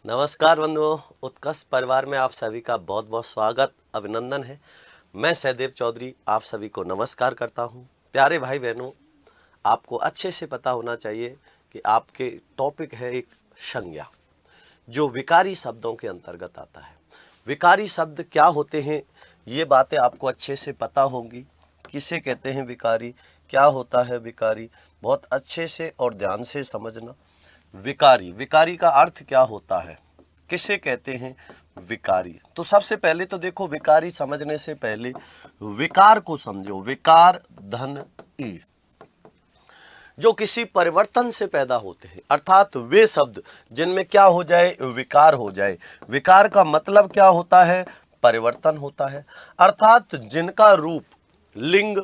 नमस्कार बंधुओं, उत्कर्ष परिवार में आप सभी का बहुत बहुत स्वागत अभिनंदन है। मैं सहदेव चौधरी आप सभी को नमस्कार करता हूं। प्यारे भाई बहनों, आपको अच्छे से पता होना चाहिए कि आपके टॉपिक है एक संज्ञा, जो विकारी शब्दों के अंतर्गत आता है। विकारी शब्द क्या होते हैं, ये बातें आपको अच्छे से पता होंगी। किसे कहते हैं विकारी, क्या होता है विकारी, बहुत अच्छे से और ध्यान से समझना। विकारी, विकारी का अर्थ क्या होता है, किसे कहते हैं विकारी। तो सबसे पहले तो देखो, विकारी समझने से पहले विकार को समझो। विकार धन ई, जो किसी परिवर्तन से पैदा होते हैं, अर्थात वे शब्द जिनमें क्या हो जाए, विकार हो जाए। विकार का मतलब क्या होता है, परिवर्तन होता है, अर्थात जिनका रूप लिंग,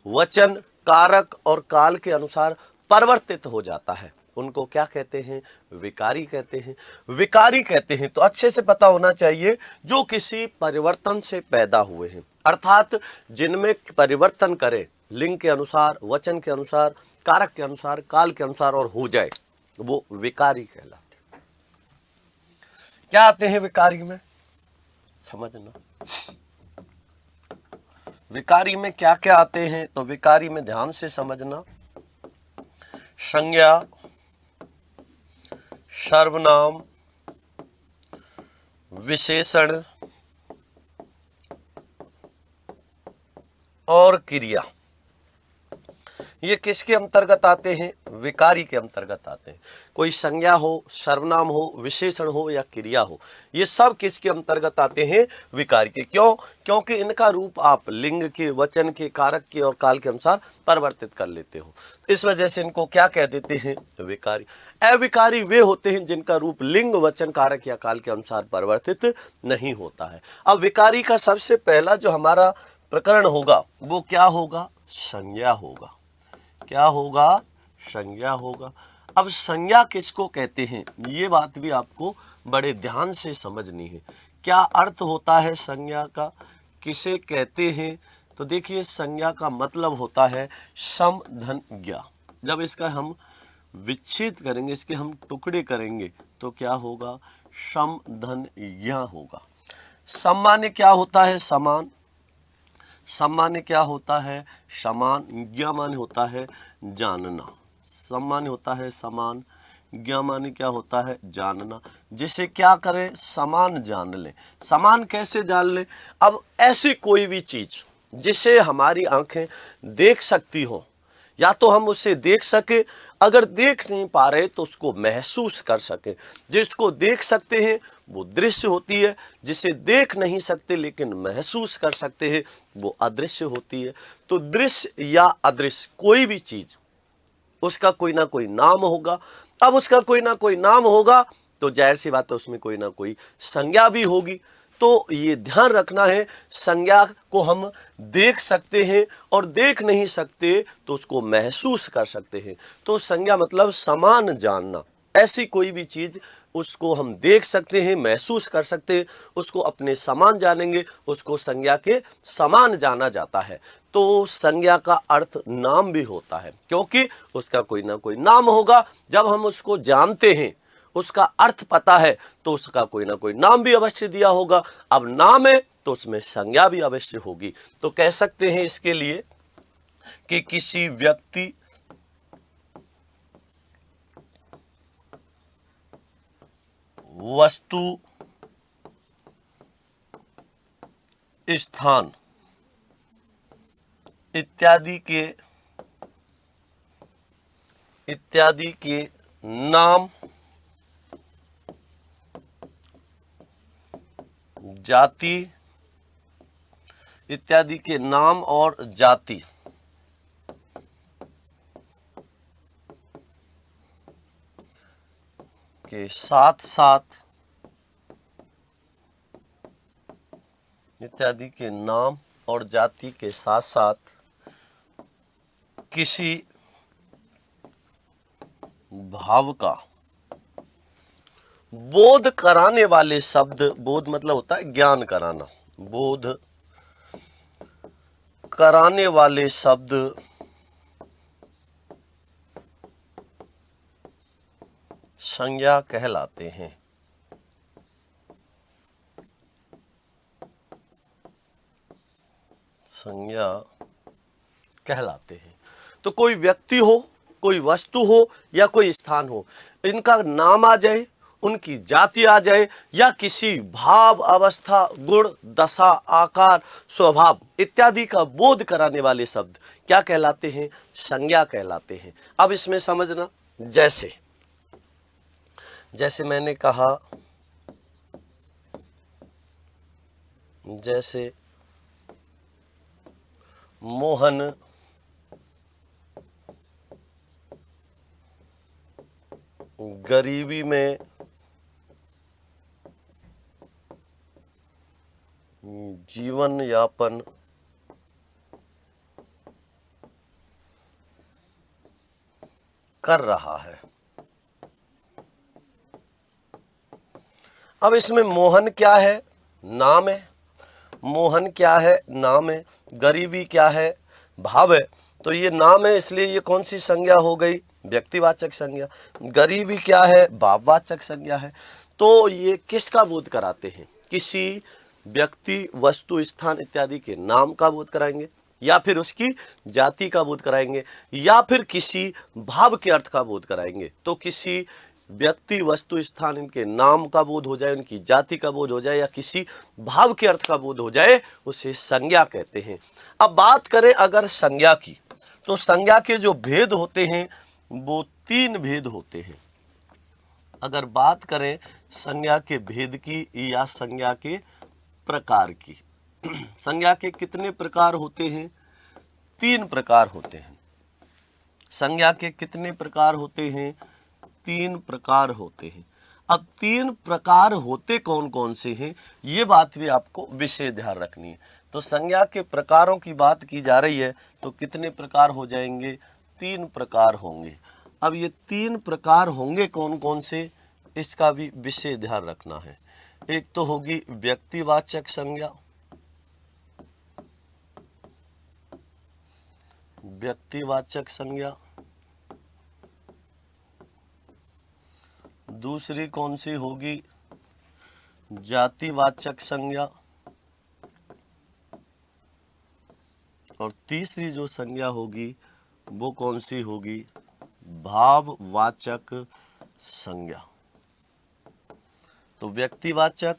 वचन, कारक और काल के अनुसार परिवर्तित हो जाता है, उनको क्या कहते हैं, विकारी कहते हैं। विकारी कहते हैं तो अच्छे से पता होना चाहिए, जो किसी परिवर्तन से पैदा हुए हैं, अर्थात जिनमें परिवर्तन करे, लिंग के अनुसार, वचन के अनुसार, कारक के अनुसार, काल के अनुसार और हो जाए, वो विकारी कहलाते। क्या आते हैं विकारी में, समझना। विकारी में क्या क्या आते हैं, तो विकारी में ध्यान से समझना। संज्ञा, सर्वनाम, विशेषण और क्रिया, ये किसके अंतर्गत आते हैं, विकारी के अंतर्गत आते हैं। कोई संज्ञा हो, सर्वनाम हो, विशेषण हो या क्रिया हो, ये सब किसके अंतर्गत आते हैं, विकारी के। क्यों? क्योंकि इनका रूप आप लिंग के, वचन के, कारक के और काल के अनुसार परिवर्तित कर लेते हो। इस वजह से इनको क्या कह देते हैं, विकारी। अविकारी वे होते हैं जिनका रूप लिंग, वचन, कारक या काल के अनुसार परिवर्तित नहीं होता है। अब विकारी का सबसे पहला जो हमारा प्रकरण होगा वो क्या होगा, संज्ञा होगा। क्या होगा, संज्ञा होगा। अब संज्ञा किसको कहते हैं, ये बात भी आपको बड़े ध्यान से समझनी है। क्या अर्थ होता है संज्ञा का, किसे कहते हैं, तो देखिए संज्ञा का मतलब होता है सम धन ज्ञा। जब इसका हम विच्छेद करेंगे, इसके हम टुकड़े करेंगे, तो क्या होगा, सम धन ज्ञा होगा। सम्मान्य क्या होता है, समान। सम्मान्य क्या होता है, समान। ज्ञामान्य होता है जानना। सम्मान्य होता है समान, ज्ञामान्य क्या होता है, जानना। जिसे क्या करें, समान जान ले। समान कैसे जान ले, अब ऐसी कोई भी चीज जिसे हमारी आंखें देख सकती हो, या तो हम उसे देख सके, अगर देख नहीं पा रहे तो उसको महसूस कर सके। जिसको देख सकते हैं वो दृश्य होती है, जिसे देख नहीं सकते लेकिन महसूस कर सकते हैं वो अदृश्य होती है। तो दृश्य या अदृश्य कोई भी चीज, उसका कोई ना कोई नाम होगा। अब उसका कोई ना कोई नाम होगा तो जाहिर सी बात है उसमें कोई ना कोई संज्ञा भी होगी। तो ये ध्यान रखना है, संज्ञा को हम देख सकते हैं और देख नहीं सकते तो उसको महसूस कर सकते हैं। तो संज्ञा मतलब समान जानना। ऐसी कोई भी चीज, उसको हम देख सकते हैं, महसूस कर सकते हैं, उसको अपने समान जानेंगे, उसको संज्ञा के समान जाना जाता है। तो संज्ञा का अर्थ नाम भी होता है, क्योंकि उसका कोई ना कोई नाम होगा। जब हम उसको जानते हैं, उसका अर्थ पता है, तो उसका कोई ना कोई नाम भी अवश्य दिया होगा। अब नाम है तो उसमें संज्ञा भी अवश्य होगी। तो कह सकते हैं इसके लिए कि किसी व्यक्ति, वस्तु, स्थान इत्यादि के नाम, जाति इत्यादि के नाम और जाति के साथ साथ, इत्यादि के नाम और जाति के साथ साथ किसी भाव का बोध कराने वाले शब्द, बोध मतलब होता है ज्ञान कराना, बोध कराने वाले शब्द संज्ञा कहलाते हैं। संज्ञा कहलाते हैं। तो कोई व्यक्ति हो, कोई वस्तु हो या कोई स्थान हो, इनका नाम आ जाए, उनकी जाति आ जाए या किसी भाव, अवस्था, गुण, दशा, आकार, स्वभाव इत्यादि का बोध कराने वाले शब्द क्या कहलाते हैं? संज्ञा कहलाते हैं। अब इसमें समझना, जैसे जैसे मैंने कहा, जैसे मोहन गरीबी में जीवन यापन कर रहा है। अब इसमें मोहन क्या है? नाम है। मोहन क्या है? नाम है। गरीबी क्या है? भाव है। तो ये नाम है, इसलिए ये कौन सी संज्ञा हो गई? व्यक्तिवाचक संज्ञा। गरीबी क्या है? भाववाचक संज्ञा है। तो ये किसका बोध कराते हैं? किसी व्यक्ति, वस्तु, स्थान इत्यादि के नाम का बोध कराएंगे, या फिर उसकी जाति का बोध कराएंगे, या फिर किसी भाव के अर्थ का बोध कराएंगे। तो किसी व्यक्ति, वस्तु, स्थान, इनके नाम का बोध हो जाए, उनकी जाति का बोध हो जाए या किसी भाव के अर्थ का बोध हो जाए, उसे संज्ञा कहते हैं। अब बात करें अगर संज्ञा की, तो संज्ञा के जो भेद होते हैं वो 3 भेद होते हैं। अगर बात करें संज्ञा के भेद की या संज्ञा के प्रकार की, संज्ञा के कितने प्रकार होते हैं? 3 प्रकार होते हैं। संज्ञा के कितने प्रकार होते हैं? 3 प्रकार होते हैं। अब 3 प्रकार होते कौन कौन से हैं, ये बात भी आपको विशेष ध्यान रखनी है। तो संज्ञा के प्रकारों की बात की जा रही है, तो कितने प्रकार हो जाएंगे? 3 प्रकार होंगे। अब ये 3 प्रकार होंगे कौन कौन से, इसका भी विशेष ध्यान रखना है। एक तो होगी व्यक्तिवाचक संज्ञा, व्यक्तिवाचक संज्ञा। दूसरी कौन सी होगी? जातिवाचक संज्ञा। और तीसरी जो संज्ञा होगी वो कौन सी होगी? भाववाचक संज्ञा। तो व्यक्तिवाचक,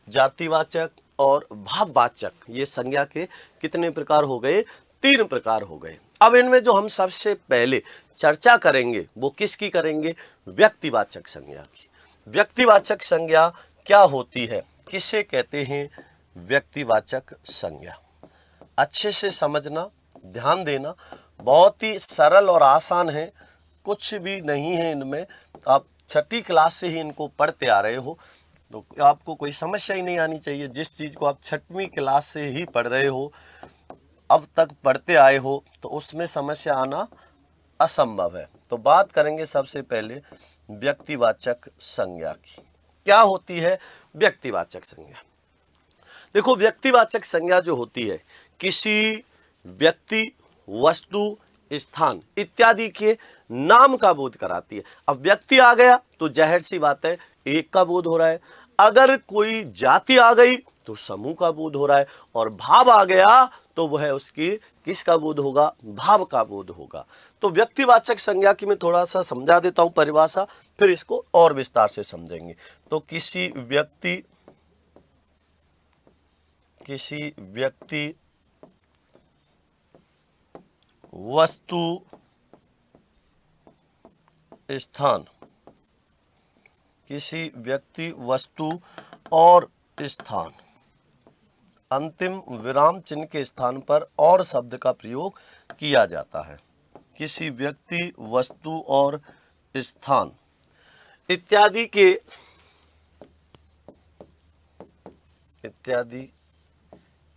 जातिवाचक और भाववाचक, ये संज्ञा के कितने प्रकार हो गए? 3 प्रकार हो गए। अब इनमें जो हम सबसे पहले चर्चा करेंगे वो किसकी करेंगे? व्यक्तिवाचक संज्ञा की। व्यक्तिवाचक संज्ञा क्या होती है, किसे कहते हैं? व्यक्तिवाचक संज्ञा। अच्छे से समझना, ध्यान देना, बहुत ही सरल और आसान है, कुछ भी नहीं है इनमें। आप 6ठी क्लास से ही इनको पढ़ते आ रहे हो, तो आपको कोई समस्या ही नहीं आनी चाहिए। जिस चीज़ को आप 6वीं क्लास से ही पढ़ रहे हो, अब तक पढ़ते आए हो, तो उसमें समस्या आना असंभव है। तो बात करेंगे सबसे पहले व्यक्तिवाचक संज्ञा की। क्या होती है व्यक्तिवाचक संज्ञा? देखो, व्यक्तिवाचक संज्ञा जो होती है, किसी व्यक्ति, वस्तु, स्थान इत्यादि के नाम का बोध कराती है। अब व्यक्ति आ गया तो जाहिर सी बात है एक का बोध हो रहा है। अगर कोई जाति आ गई तो समूह का बोध हो रहा है, और भाव आ गया तो वह उसकी किसका बोध होगा? भाव का बोध होगा। तो व्यक्तिवाचक संज्ञा की मैं थोड़ा सा समझा देता हूं परिभाषा, फिर इसको और विस्तार से समझेंगे। तो किसी व्यक्ति, वस्तु, स्थान, किसी व्यक्ति, वस्तु और स्थान, अंतिम विराम चिन्ह के स्थान पर और शब्द का प्रयोग किया जाता है। किसी व्यक्ति, वस्तु और स्थान इत्यादि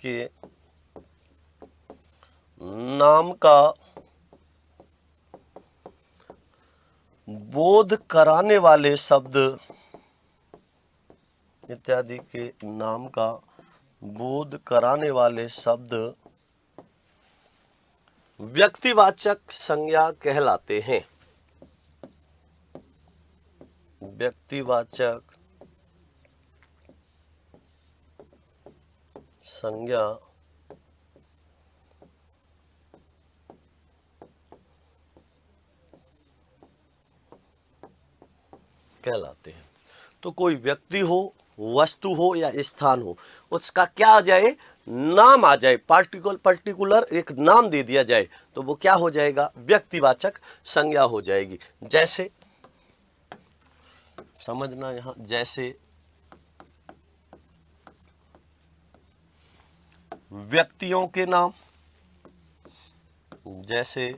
के नाम का बोध कराने वाले शब्द, इत्यादि के नाम का बोध कराने वाले शब्द व्यक्तिवाचक संज्ञा कहलाते हैं। व्यक्तिवाचक संज्ञा कहलाते हैं। तो कोई व्यक्ति हो, वस्तु हो या स्थान हो, उसका क्या आ जाए, नाम आ जाए, पर्टिकुलर एक नाम दे दिया जाए, तो वो क्या हो जाएगा, व्यक्तिवाचक संज्ञा हो जाएगी। जैसे समझना यहां, जैसे व्यक्तियों के नाम, जैसे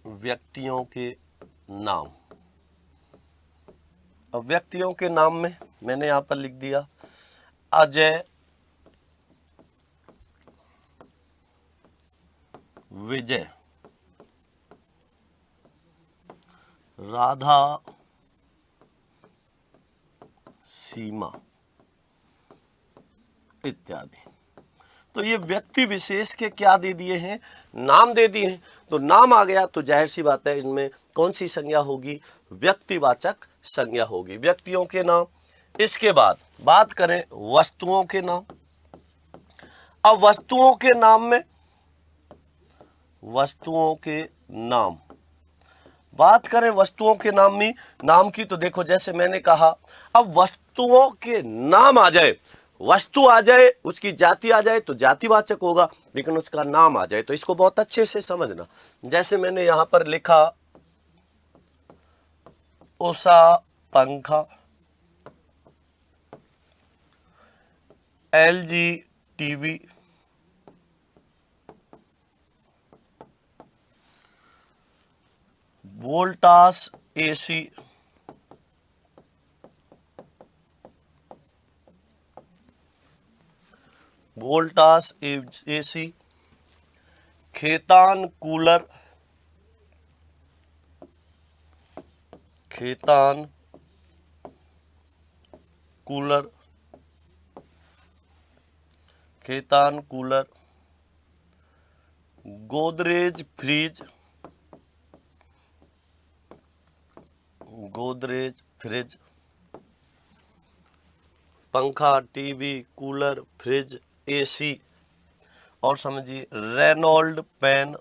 व्यक्तियों के नाम। अब व्यक्तियों के नाम में मैंने यहां पर लिख दिया अजय, विजय, राधा, सीमा इत्यादि। तो ये व्यक्ति विशेष के क्या दे दिए हैं, नाम दे दिए हैं। तो नाम आ गया तो जाहिर सी बात है इनमें कौन सी संज्ञा होगी, व्यक्तिवाचक संज्ञा होगी, व्यक्तियों के नाम। इसके बाद बात करें वस्तुओं के नाम। अब वस्तुओं के नाम में, वस्तुओं के नाम, बात करें वस्तुओं के नाम में, नाम की, तो देखो जैसे मैंने कहा, अब वस्तुओं के नाम आ जाए, वस्तु आ जाए, उसकी जाति आ जाए तो जातिवाचक होगा, लेकिन उसका नाम आ जाए तो इसको बहुत अच्छे से समझना। जैसे मैंने यहां पर लिखा उषा पंखा, LG TV, Voltas AC, Voltas AC, Khaitan cooler, Khaitan cooler, Khaitan cooler, Godrej fridge, Godrej fridge, पंखा, टीवी, कूलर, फ्रिज, AC, और समझिए Reynold pen,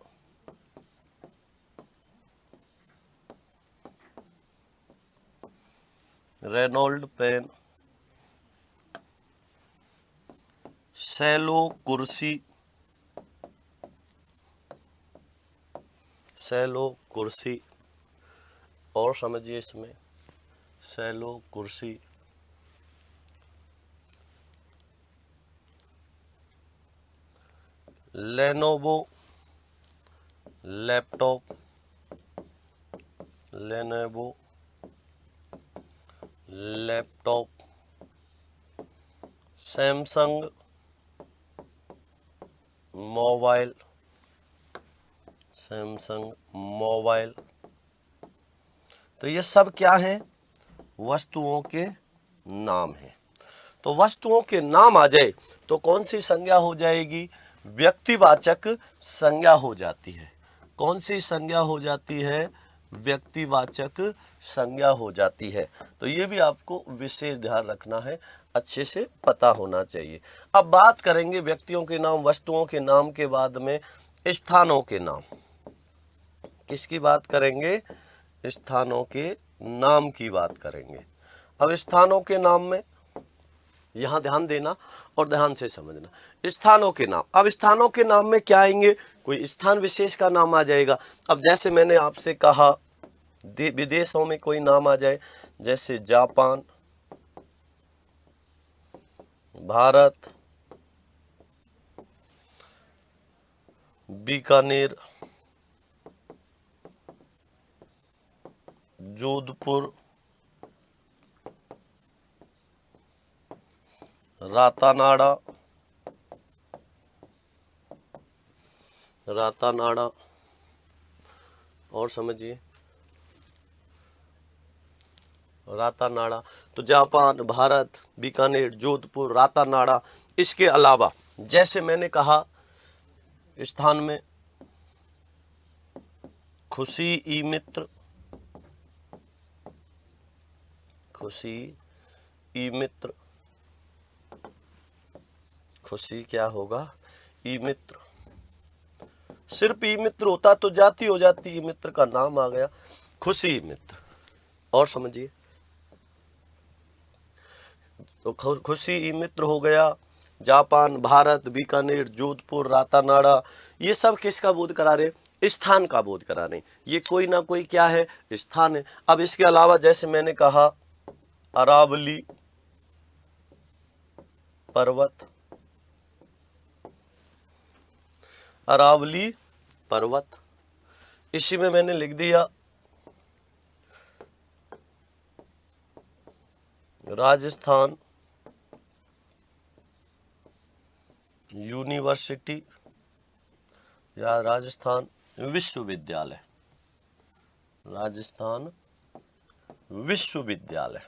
Reynold pen, Cello कुर्सी, सेलो कुर्सी, और समझिए इसमें सेलो कुर्सी, Lenovo laptop, Lenovo laptop, Samsung mobile, Samsung mobile. तो ये सब क्या हैं, वस्तुओं के नाम हैं। तो वस्तुओं के नाम आ जाए तो कौन सी संज्ञा हो जाएगी, व्यक्तिवाचक संज्ञा हो जाती है। कौन सी संज्ञा हो जाती है, व्यक्तिवाचक संज्ञा हो जाती है। तो ये भी आपको विशेष ध्यान रखना है, अच्छे से पता होना चाहिए। अब बात करेंगे व्यक्तियों के नाम, वस्तुओं के नाम के बाद में स्थानों के नाम। किसकी बात करेंगे, स्थानों के नाम की बात करेंगे। अब स्थानों के नाम में यहां ध्यान देना और ध्यान से समझना। स्थानों के नाम, अब स्थानों के नाम में क्या आएंगे, कोई स्थान विशेष का नाम आ जाएगा। अब जैसे मैंने आपसे कहा विदेशों में कोई नाम आ जाए, जैसे जापान, भारत, बीकानेर, जोधपुर, रातानाडा, रातानाडा, और समझिए रातानाडा। तो जापान, भारत, बीकानेर, जोधपुर, रातानाडा। इसके अलावा जैसे मैंने कहा स्थान में खुशी ई मित्र, खुशी ई मित्र, खुशी क्या होगा, ई मित्र। सिर्फ ई मित्र होता तो जाति हो जाती, ई मित्र का नाम आ गया। खुशी मित्र। और समझिए, तो खुशी ई मित्र हो गया, जापान, भारत, बीकानेर, जोधपुर, रातानाडा, ये सब किसका बोध करा रहे? स्थान का बोध करा रहे। ये कोई ना कोई क्या है? स्थान है। अब इसके अलावा जैसे मैंने कहा अरावली पर्वत, अरावली पर्वत, इसी में मैंने लिख दिया राजस्थान यूनिवर्सिटी या राजस्थान विश्वविद्यालय, राजस्थान विश्वविद्यालय।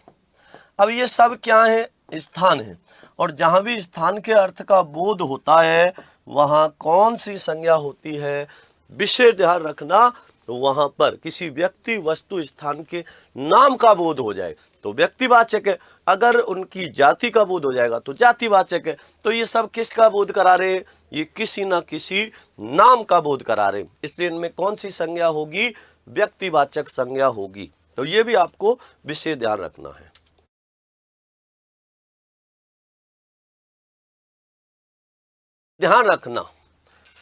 अब ये सब क्या है? स्थान है। और जहां भी स्थान के अर्थ का बोध होता है वहां कौन सी संज्ञा होती है? विशेष ध्यान रखना, वहां पर किसी व्यक्ति, वस्तु, स्थान के नाम का बोध हो जाए तो व्यक्तिवाचक है, अगर उनकी जाति का बोध हो जाएगा तो जातिवाचक है। तो ये सब किसका बोध करा रहे? ये किसी ना किसी नाम का बोध करा रहे। इसलिए इनमें कौन सी संज्ञा होगी? व्यक्तिवाचक संज्ञा होगी। तो ये भी आपको विशेष ध्यान रखना है। ध्यान रखना,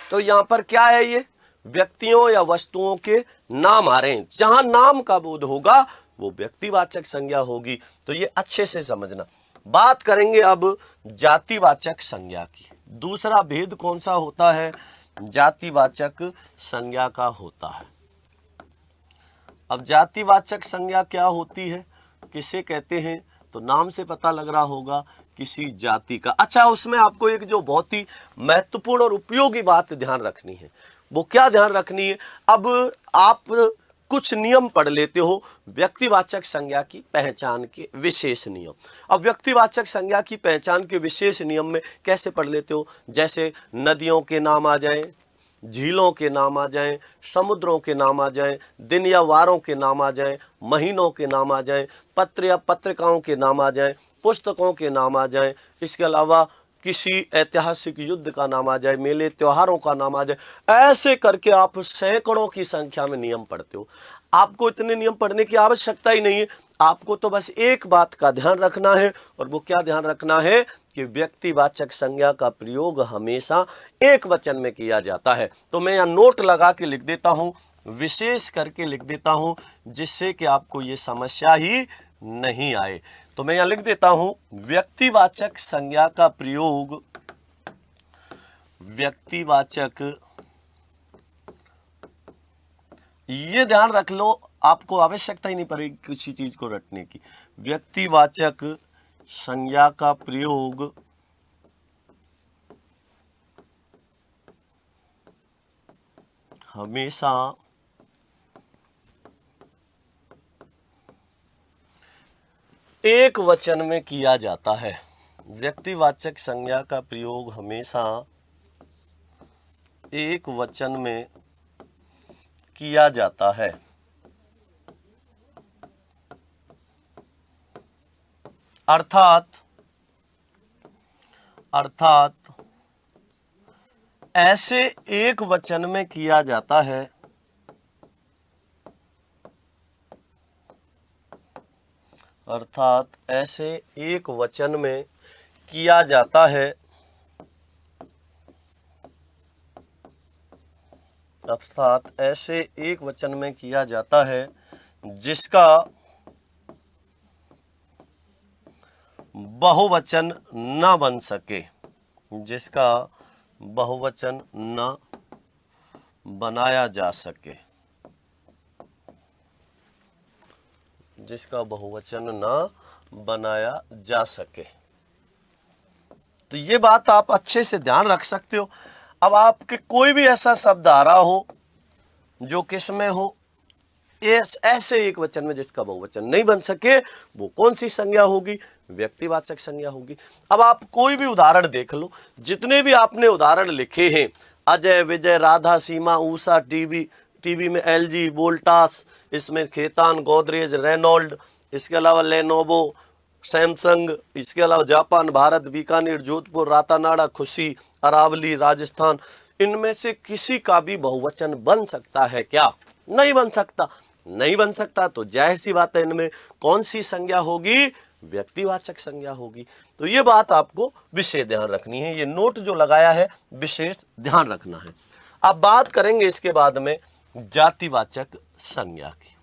तो यहां पर क्या है? ये व्यक्तियों या वस्तुओं के नाम आ रहे हैं। जहां नाम का बोध होगा वो व्यक्तिवाचक संज्ञा होगी। तो ये अच्छे से समझना। बात करेंगे अब जातिवाचक संज्ञा की। दूसरा भेद कौन सा होता है? जातिवाचक संज्ञा का होता है। अब जातिवाचक संज्ञा क्या होती है, किसे कहते हैं? तो नाम से पता लग रहा होगा, किसी जाति का। अच्छा, उसमें आपको एक जो बहुत ही महत्वपूर्ण और उपयोगी बात ध्यान रखनी है, वो क्या ध्यान रखनी है? अब आप कुछ नियम पढ़ लेते हो व्यक्तिवाचक संज्ञा की पहचान के विशेष नियम। अब व्यक्तिवाचक संज्ञा की पहचान के विशेष नियम में कैसे पढ़ लेते हो? जैसे नदियों के नाम आ जाएं, झीलों के नाम आ जाएं, समुद्रों के नाम आ जाएं, दिन या वारों के नाम आ जाएं, महीनों के नाम आ जाएं, पत्र या पत्रिकाओं के नाम आ जाएं, पुस्तकों के नाम आ जाएं, इसके अलावा किसी ऐतिहासिक युद्ध का नाम आ जाए, मेले त्योहारों का नाम आ जाए, ऐसे करके आप सैकड़ों की संख्या में नियम पढ़ते हो। आपको इतने नियम पढ़ने की आवश्यकता ही नहीं है। आपको तो बस एक बात का ध्यान रखना है, और वो क्या ध्यान रखना है? कि व्यक्तिवाचक संज्ञा का प्रयोग हमेशा एक वचन में किया जाता है। तो मैं यहाँ नोट लगा के लिख देता हूँ, विशेष करके लिख देता हूँ, जिससे कि आपको ये समस्या ही नहीं आए। तो मैं यहाँ लिख देता हूं, व्यक्तिवाचक संज्ञा का प्रयोग, व्यक्तिवाचक, ये ध्यान रख लो, आपको आवश्यकता ही नहीं पड़ेगी किसी चीज को रटने की। व्यक्तिवाचक संज्ञा का प्रयोग हमेशा एक वचन में किया जाता है। व्यक्तिवाचक संज्ञा का प्रयोग हमेशा एक वचन में किया जाता है। अर्थात ऐसे एक वचन में किया जाता है अर्थात ऐसे एक वचन में किया जाता है, अर्थात ऐसे एक वचन में किया जाता है जिसका बहुवचन न बन सके, जिसका बहुवचन न बनाया जा सके, जिसका बहुवचन न बनाया जा सके। तो ये बात आप अच्छे से ध्यान रख सकते हो। अब आपके कोई भी ऐसा शब्द आ रहा हो जो किस में हो, ऐसे एक वचन में जिसका बहुवचन नहीं बन सके, वो कौन सी संज्ञा होगी? व्यक्तिवाचक संज्ञा होगी। अब आप कोई भी उदाहरण देख लो, जितने भी आपने उदाहरण लिखे हैं, अजय, विजय, राधा, सीमा, ऊषा, टीवी में एलजी, वोल्टास, इसमें खेतान, गोदरेज, रेनॉल्ड, इसके अलावा लेनोवो, सैमसंग, इसके अलावा जापान, भारत, बीकानेर, जोधपुर, रातानाडा, खुशी, अरावली, राजस्थान, इनमें से किसी का भी बहुवचन बन सकता है क्या? नहीं बन सकता। नहीं बन सकता, तो जाहिर सी बात है इनमें कौन सी संज्ञा होगी, व्यक्तिवाचक संज्ञा होगी। तो ये बात आपको विशेष ध्यान रखनी है, ये नोट जो लगाया है विशेष ध्यान रखना है। अब बात करेंगे इसके बाद में जातिवाचक संज्ञा की।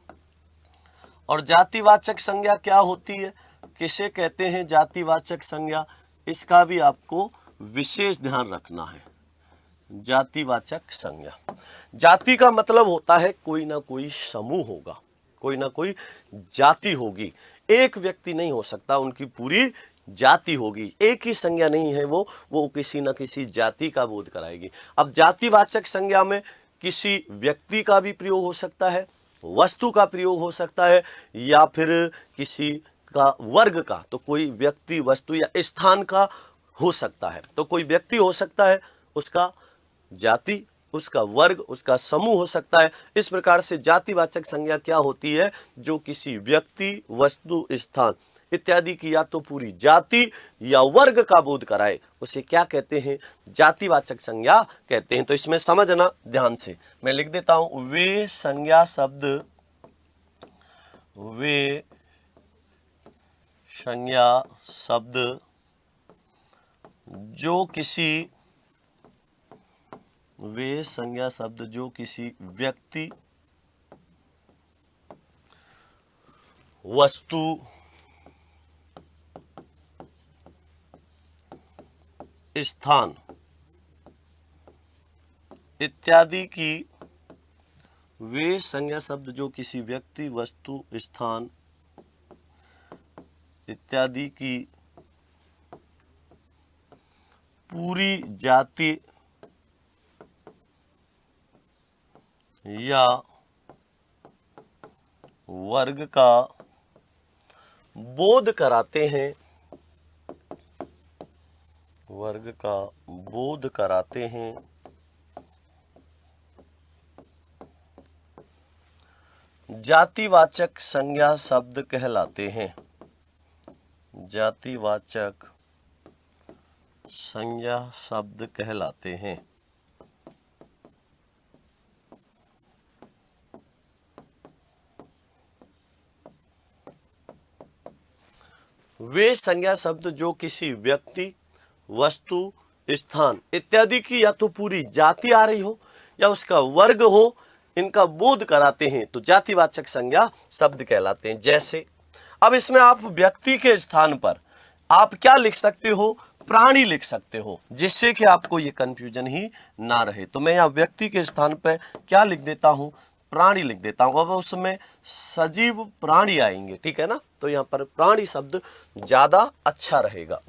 और जातिवाचक संज्ञा क्या होती है, किसे कहते हैं जातिवाचक संज्ञा, इसका भी आपको विशेष ध्यान रखना है। जातिवाचक संज्ञा, जाति का मतलब होता है कोई ना कोई समूह होगा, कोई ना कोई जाति होगी, एक व्यक्ति नहीं हो सकता, उनकी पूरी जाति होगी, एक ही संज्ञा नहीं है वो किसी न किसी जाति का बोध कराएगी। अब जातिवाचक संज्ञा में किसी व्यक्ति का भी प्रयोग हो सकता है, वस्तु का प्रयोग हो सकता है, या फिर किसी का वर्ग का, तो कोई व्यक्ति वस्तु या स्थान का हो सकता है। तो कोई व्यक्ति हो सकता है, उसका जाति, उसका वर्ग, उसका समूह हो सकता है। इस प्रकार से जातिवाचक संज्ञा क्या होती है, जो किसी व्यक्ति, वस्तु, स्थान इत्यादि की या तो पूरी जाति या वर्ग का बोध कराए, उसे क्या कहते हैं, जातिवाचक संज्ञा कहते हैं। तो इसमें समझना ध्यान से, मैं लिख देता हूं, वे संज्ञा शब्द, वे संज्ञा शब्द जो किसी, वे संज्ञा शब्द जो किसी व्यक्ति, वस्तु, स्थान इत्यादि की, वे संज्ञा शब्द जो किसी व्यक्ति, वस्तु, स्थान इत्यादि की पूरी जाति या वर्ग का बोध कराते हैं, वर्ग का बोध कराते हैं, जातिवाचक संज्ञा शब्द कहलाते हैं, जातिवाचक संज्ञा शब्द कहलाते हैं। वे संज्ञा शब्द जो किसी व्यक्ति, वस्तु, स्थान इत्यादि की या तो पूरी जाति आ रही हो या उसका वर्ग हो, इनका बोध कराते हैं, तो जातिवाचक संज्ञा शब्द कहलाते हैं। जैसे अब इसमें आप व्यक्ति के स्थान पर आप क्या लिख सकते हो, प्राणी लिख सकते हो, जिससे कि आपको ये कंफ्यूजन ही ना रहे। तो मैं यहाँ व्यक्ति के स्थान पर क्या लिख देता हूँ, प्राणी लिख देता हूँ। अब उसमें सजीव प्राणी आएंगे, ठीक है ना, तो यहाँ पर प्राणी शब्द ज्यादा अच्छा रहेगा।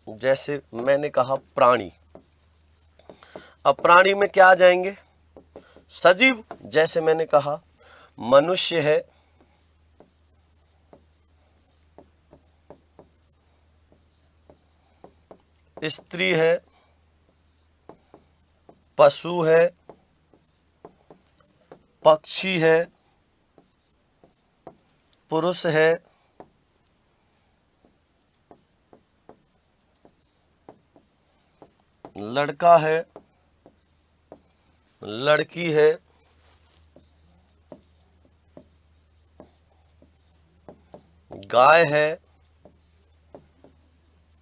जैसे मैंने कहा प्राणी, अब प्राणी में क्या आ जाएंगे, सजीव, जैसे मैंने कहा मनुष्य है, स्त्री है, पशु है, पक्षी है, पुरुष है, लड़का है, लड़की है, गाय है,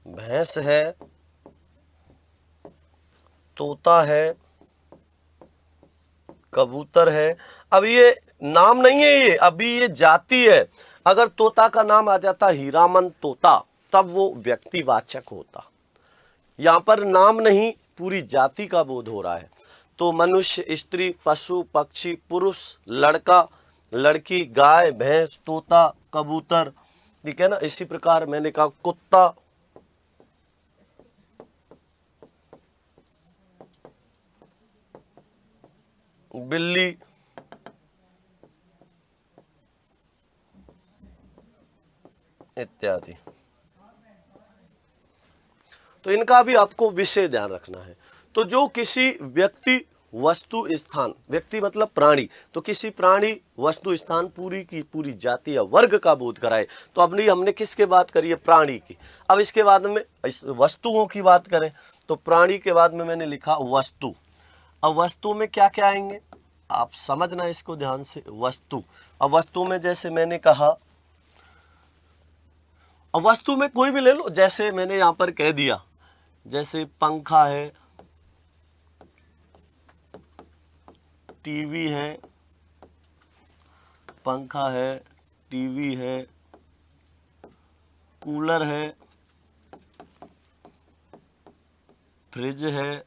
भैंस है, तोता है, कबूतर है। अब ये नाम नहीं है, ये अभी ये जाति है। अगर तोता का नाम आ जाता हीरामन तोता, तब वो व्यक्तिवाचक होता। यहाँ पर नाम नहीं, पूरी जाति का बोध हो रहा है। तो मनुष्य, स्त्री, पशु, पक्षी, पुरुष, लड़का, लड़की, गाय, भैंस, तोता, कबूतर, ठीक है ना। इसी प्रकार मैंने कहा कुत्ता, बिल्ली, इत्यादि। तो इनका भी आपको विशेष ध्यान रखना है। तो जो किसी व्यक्ति, वस्तु, स्थान, व्यक्ति मतलब प्राणी, तो किसी प्राणी, वस्तु, स्थान पूरी की पूरी जाति या वर्ग का बोध कराए। तो अब नहीं, हमने किसके बात करी है, प्राणी की। अब इसके बाद में इस वस्तुओं की बात करें, तो प्राणी के बाद में मैंने लिखा वस्तु। अब वस्तु में क्या क्या आएंगे, आप समझना इसको ध्यान से। वस्तु, अब वस्तु में जैसे मैंने कहा, अब वस्तु में कोई भी ले लो, जैसे मैंने यहां पर कह दिया, जैसे पंखा है, टीवी है, पंखा है, टीवी है, कूलर है, फ्रिज है,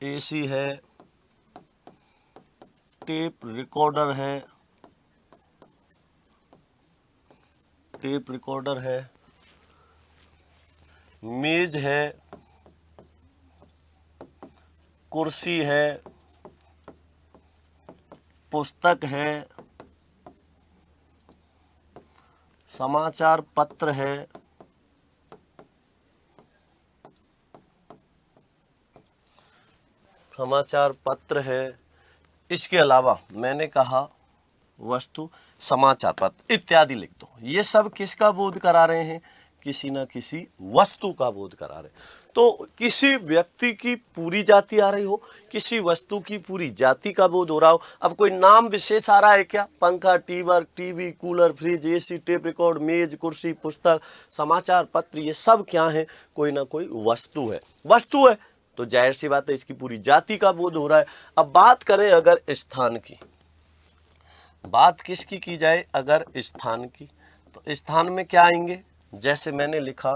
एसी है, टेप रिकॉर्डर है, टेप रिकॉर्डर है, मेज है, कुर्सी है, पुस्तक है, समाचार पत्र है, समाचार पत्र है। इसके अलावा मैंने कहा वस्तु, समाचार पत्र इत्यादि लिख दो। ये सब किसका बोध करा रहे हैं, किसी ना किसी वस्तु का बोध करा रहे हैं। तो किसी व्यक्ति की पूरी जाति आ रही हो, किसी वस्तु की पूरी जाति का बोध हो रहा हो। अब कोई नाम विशेष आ रहा है क्या, पंखा, TV, cooler, fridge, AC, tape record, मेज, कुर्सी, पुस्तक, समाचार पत्र, ये सब क्या है, कोई ना कोई वस्तु है। वस्तु है तो जाहिर सी बात है इसकी पूरी जाति का बोध हो रहा है। अब बात करें अगर स्थान की, बात किसकी की जाए, अगर स्थान की, तो स्थान में क्या आएंगे, जैसे मैंने लिखा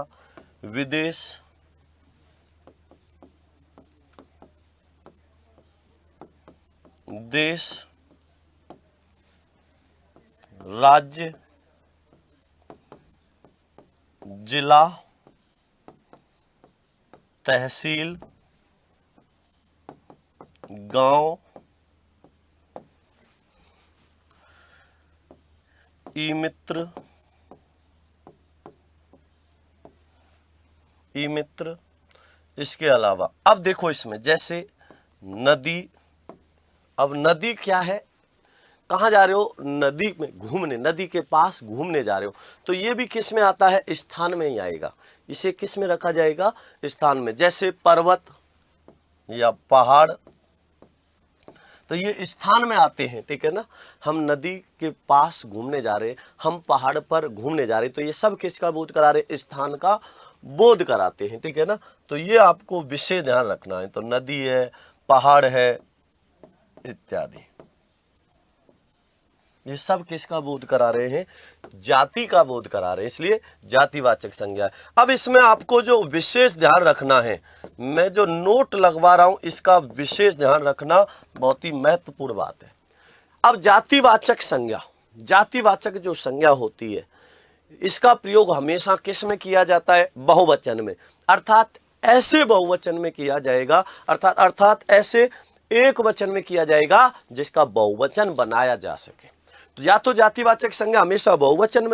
विदेश, देश, राज्य, जिला, तहसील, गांव, ई मित्र, ई मित्र। इसके अलावा अब देखो इसमें जैसे नदी, अब नदी क्या है, कहाँ जा रहे हो, नदी में घूमने, नदी के पास घूमने जा रहे हो, तो ये भी किस में आता है, स्थान में ही आएगा। इसे किस में रखा जाएगा, स्थान में। जैसे पर्वत या पहाड़, तो ये स्थान में आते हैं, ठीक है ना। हम नदी के पास घूमने जा रहे हैं, हम पहाड़ पर घूमने जा रहे हैं, तो ये सब किसका बोध करा रहे हैं, स्थान का बोध कराते हैं, ठीक है ना। तो ये आपको विषय ध्यान रखना है। तो नदी है, पहाड़ है इत्यादि, ये सब किसका बोध करा रहे हैं, जाति का बोध करा रहे हैं, इसलिए जातिवाचक संज्ञा है। अब इसमें आपको जो विशेष ध्यान रखना है, मैं जो नोट लगवा रहा हूं इसका विशेष ध्यान रखना बहुत ही महत्वपूर्ण बात है। अब जातिवाचक संज्ञा, जातिवाचक जो संज्ञा होती है, इसका प्रयोग हमेशा किस में किया जाता है, बहुवचन में, अर्थात ऐसे बहुवचन में किया जाएगा, अर्थात ऐसे एक वचन में किया जाएगा जिसका बहुवचन बनाया जा सके। तो या तो जातिवाचक संज्ञा हमेशा बहुवचन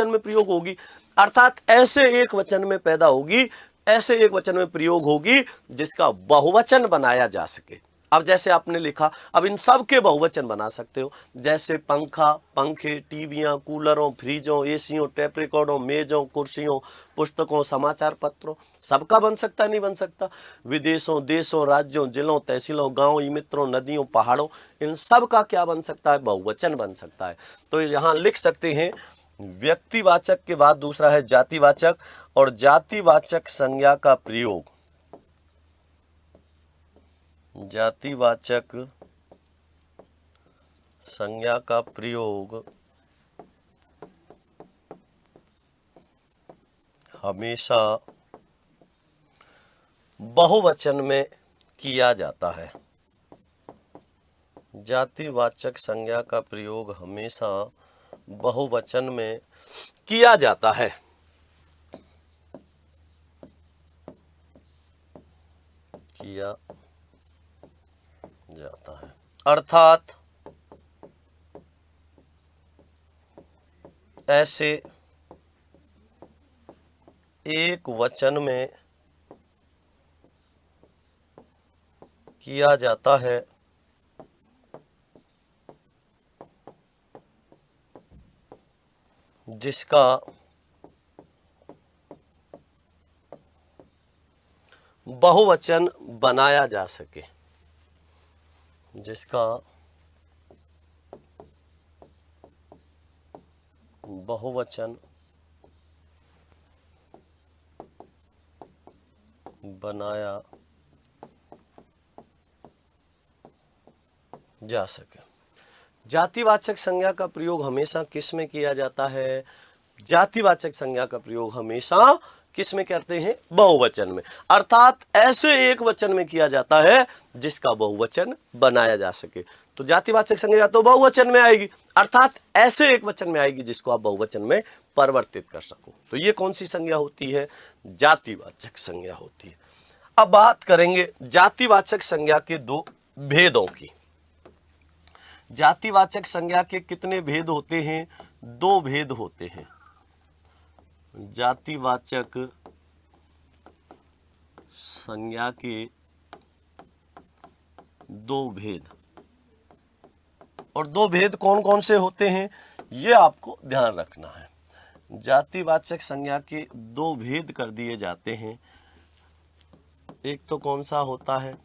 में प्रयोग होगी, अर्थात ऐसे एक वचन में पैदा होगी, ऐसे एक वचन में प्रयोग होगी जिसका बहुवचन बनाया जा सके। अब जैसे आपने लिखा, अब इन सब के बहुवचन बना सकते हो, जैसे पंखा, पंखे, टीवियां, कूलरों, फ्रिजों, एसियों, टेप रिकॉर्डों, मेजों, कुर्सियों, पुस्तकों, समाचार पत्रों, सबका बन सकता है, नहीं बन सकता। विदेशों, देशों, राज्यों, जिलों, तहसीलों, गांवों, मित्रों, नदियों, पहाड़ों, इन सब का क्या बन सकता है, बहुवचन बन सकता है। तो यहाँ लिख सकते हैं व्यक्तिवाचक के बाद दूसरा है जातिवाचक, और जातिवाचक संज्ञा का प्रयोग, जातिवाचक संज्ञा का प्रयोग हमेशा बहुवचन में किया जाता है। जातिवाचक संज्ञा का प्रयोग हमेशा बहुवचन में किया जाता है, किया जाता है, अर्थात ऐसे एक वचन में किया जाता है जिसका बहुवचन बनाया जा सके, जिसका बहुवचन बनाया जा सके। जातिवाचक संज्ञा का प्रयोग हमेशा किस में किया जाता है? जातिवाचक संज्ञा का प्रयोग हमेशा किस में करते हैं? बहुवचन में, अर्थात ऐसे एक वचन में किया जाता है जिसका बहुवचन बनाया जा सके। तो जातिवाचक संज्ञा तो बहुवचन में आएगी, अर्थात ऐसे एक वचन में आएगी जिसको आप बहुवचन में परिवर्तित कर सको। तो ये कौन सी संज्ञा होती है? जातिवाचक संज्ञा होती है। अब बात करेंगे जातिवाचक संज्ञा के दो भेदों की। जातिवाचक संज्ञा के कितने भेद होते हैं? दो भेद होते हैं। जातिवाचक संज्ञा के दो भेद, और दो भेद कौन कौन से होते हैं ये आपको ध्यान रखना है। जातिवाचक संज्ञा के दो भेद कर दिए जाते हैं। एक तो कौन सा होता है?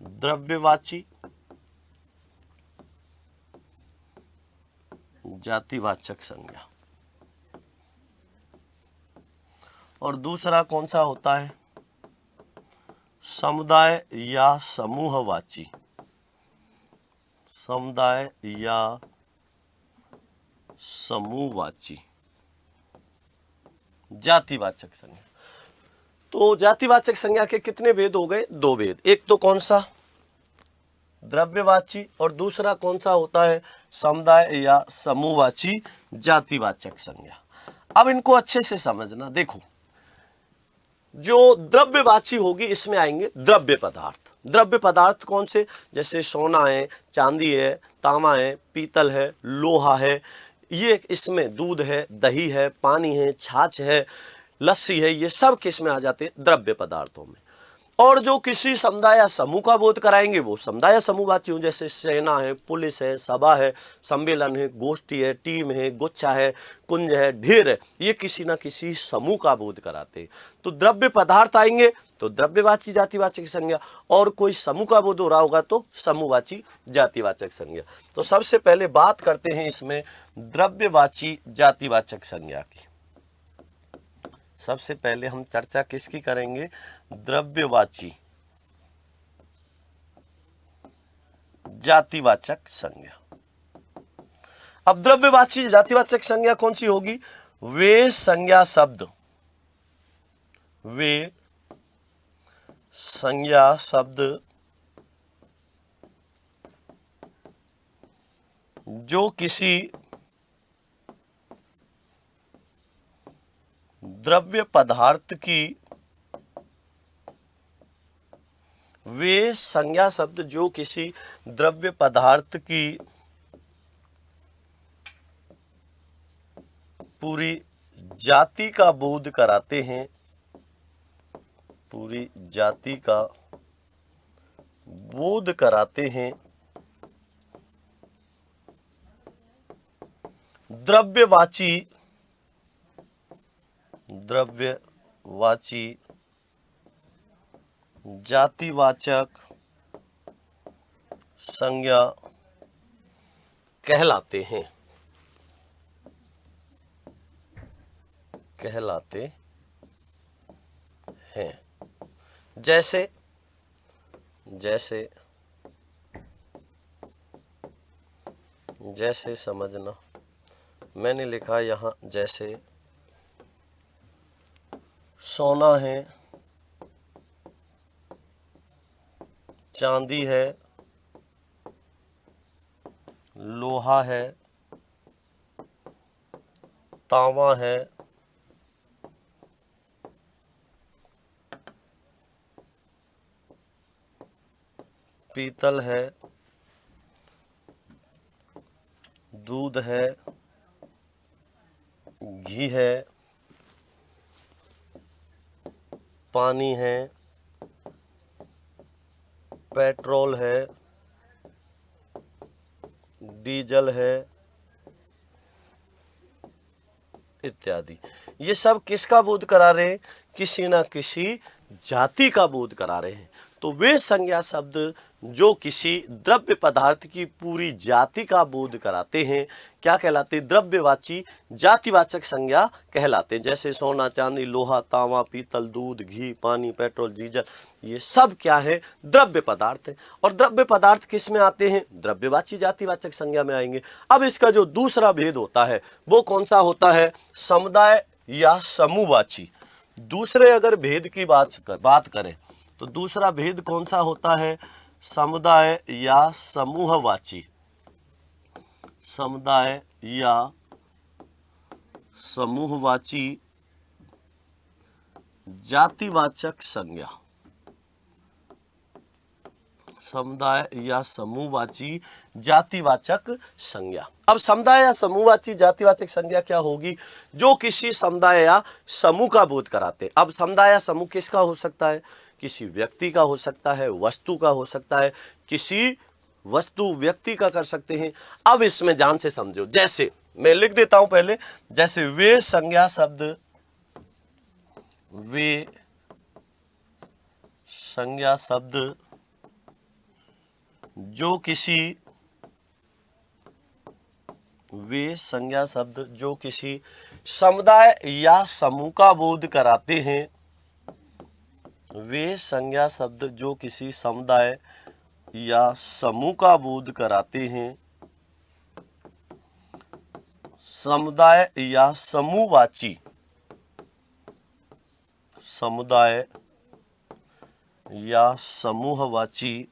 द्रव्यवाची जातिवाचक संज्ञा, और दूसरा कौन सा होता है? समुदाय या समूहवाची, समुदाय या समूहवाची जातिवाचक संज्ञा। तो जातिवाचक संज्ञा के कितने भेद हो गए? दो भेद। एक तो कौन सा? द्रव्यवाची, और दूसरा कौन सा होता है? समुदाय या समूहवाची जातिवाचक संज्ञा। अब इनको अच्छे से समझना। देखो, जो द्रव्यवाची होगी इसमें आएंगे द्रव्य पदार्थ। द्रव्य पदार्थ कौन से? जैसे सोना है, चांदी है, तांबा है, पीतल है, लोहा है, ये इसमें दूध है, दही है, पानी है, छाछ है, लस्सी है, ये सब किस में आ जाते हैं? द्रव्य पदार्थों में। और जो किसी समुदाय या समूह का बोध कराएंगे वो समुदाय या समूहवाची हो, जैसे सेना है, पुलिस है, सभा है, सम्मेलन है, गोष्ठी है, टीम है, गुच्छा है, कुंज है, ढेर है, ये किसी ना किसी समूह का बोध कराते हैं। तो द्रव्य पदार्थ आएंगे तो द्रव्यवाची जातिवाचक संज्ञा, और कोई समूह का बोध हो रहा होगा तो समूहवाची जातिवाचक संज्ञा। तो सबसे पहले बात करते हैं इसमें द्रव्यवाची जातिवाचक संज्ञा की। सबसे पहले हम चर्चा किसकी करेंगे? द्रव्यवाची जातिवाचक संज्ञा। अब द्रव्यवाची जातिवाचक संज्ञा कौन सी होगी? वे संज्ञा शब्द, वे संज्ञा शब्द जो किसी द्रव्य पदार्थ की, वे संज्ञा शब्द जो किसी द्रव्य पदार्थ की पूरी जाति का बोध कराते हैं, पूरी जाति का बोध कराते हैं, द्रव्यवाची जातिवाचक संज्ञा कहलाते हैं, जैसे जैसे समझना, मैंने लिखा यहां जैसे सोना है, चांदी है, लोहा है, तांबा है, पीतल है, दूध है, घी है, पानी है, पेट्रोल है, डीजल है, इत्यादि। ये सब किसका बोध करा रहे हैं? किसी ना किसी जाति का बोध करा रहे हैं। तो वे संज्ञा शब्द जो किसी द्रव्य पदार्थ की पूरी जाति का बोध कराते हैं क्या कहलाते हैं? द्रव्यवाची जातिवाचक संज्ञा कहलाते हैं। जैसे सोना, चांदी, लोहा, तांबा, पीतल, दूध, घी, पानी, पेट्रोल, डीजल, ये सब क्या है? द्रव्य पदार्थ है। और द्रव्य पदार्थ किस में आते हैं? द्रव्यवाची जातिवाचक संज्ञा में आएंगे। अब इसका जो दूसरा भेद होता है वो कौन सा होता है? समुदाय या समूहवाची। दूसरे अगर भेद की बात करें तो दूसरा भेद कौन सा होता है? समुदाय या समूहवाची। समुदाय या समूहवाची जातिवाचक संज्ञा। समुदाय या समूहवाची जातिवाचक संज्ञा। अब समुदाय या समूहवाची जातिवाचक संज्ञा क्या होगी? जो किसी समुदाय या समूह का बोध कराते। अब समुदाय या समूह किसका हो सकता है? किसी व्यक्ति का हो सकता है, वस्तु का हो सकता है, किसी वस्तु व्यक्ति का कर सकते हैं। अब इसमें ध्यान से समझो। जैसे मैं लिख देता हूं पहले, जैसे वे संज्ञा शब्द, वे संज्ञा शब्द जो किसी, वे संज्ञा शब्द जो किसी समुदाय या समूह का बोध कराते हैं। वे संज्ञा शब्द जो किसी समुदाय या समूह का बोध कराते हैं। समुदाय या समूहवाची, समुदाय या समूहवाची,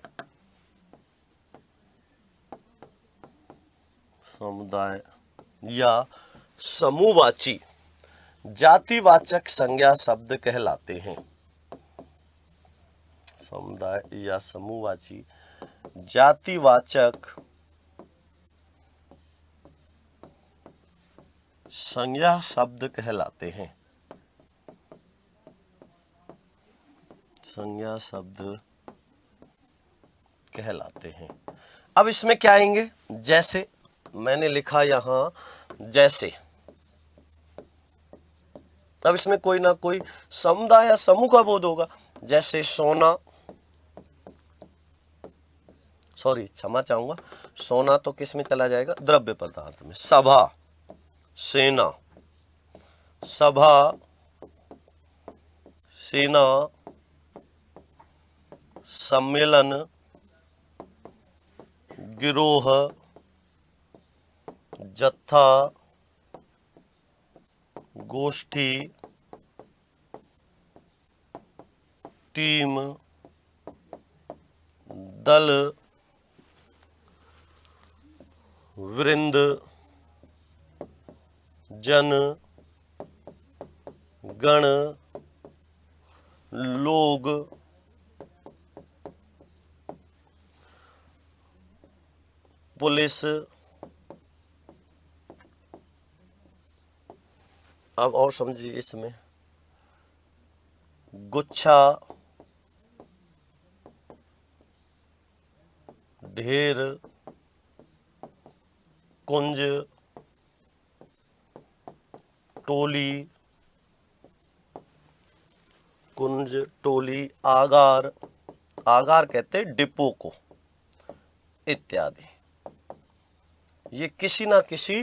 समुदाय या समूहवाची जातिवाचक संज्ञा शब्द कहलाते हैं। समुदाय या समूहवाची जातिवाचक संज्ञा शब्द कहलाते हैं। संज्ञा शब्द कहलाते हैं। अब इसमें क्या आएंगे? जैसे मैंने लिखा यहां जैसे। अब इसमें कोई ना कोई समुदाय या समूह का बोध होगा। जैसे सोना, सॉरी क्षमा चाहूंगा, सोना तो किस में चला जाएगा? द्रव्य पदार्थ में। सभा, सेना, सभा, सेना, सम्मेलन, गिरोह, जत्था, गोष्ठी, टीम, दल, वृंद, जन, गण, लोग, पुलिस। अब और समझिए इसमें गुच्छा, ढेर, कुंज, टोली, कुंज, टोली, आगार, आगार कहते हैं डिपो को, इत्यादि। ये किसी ना किसी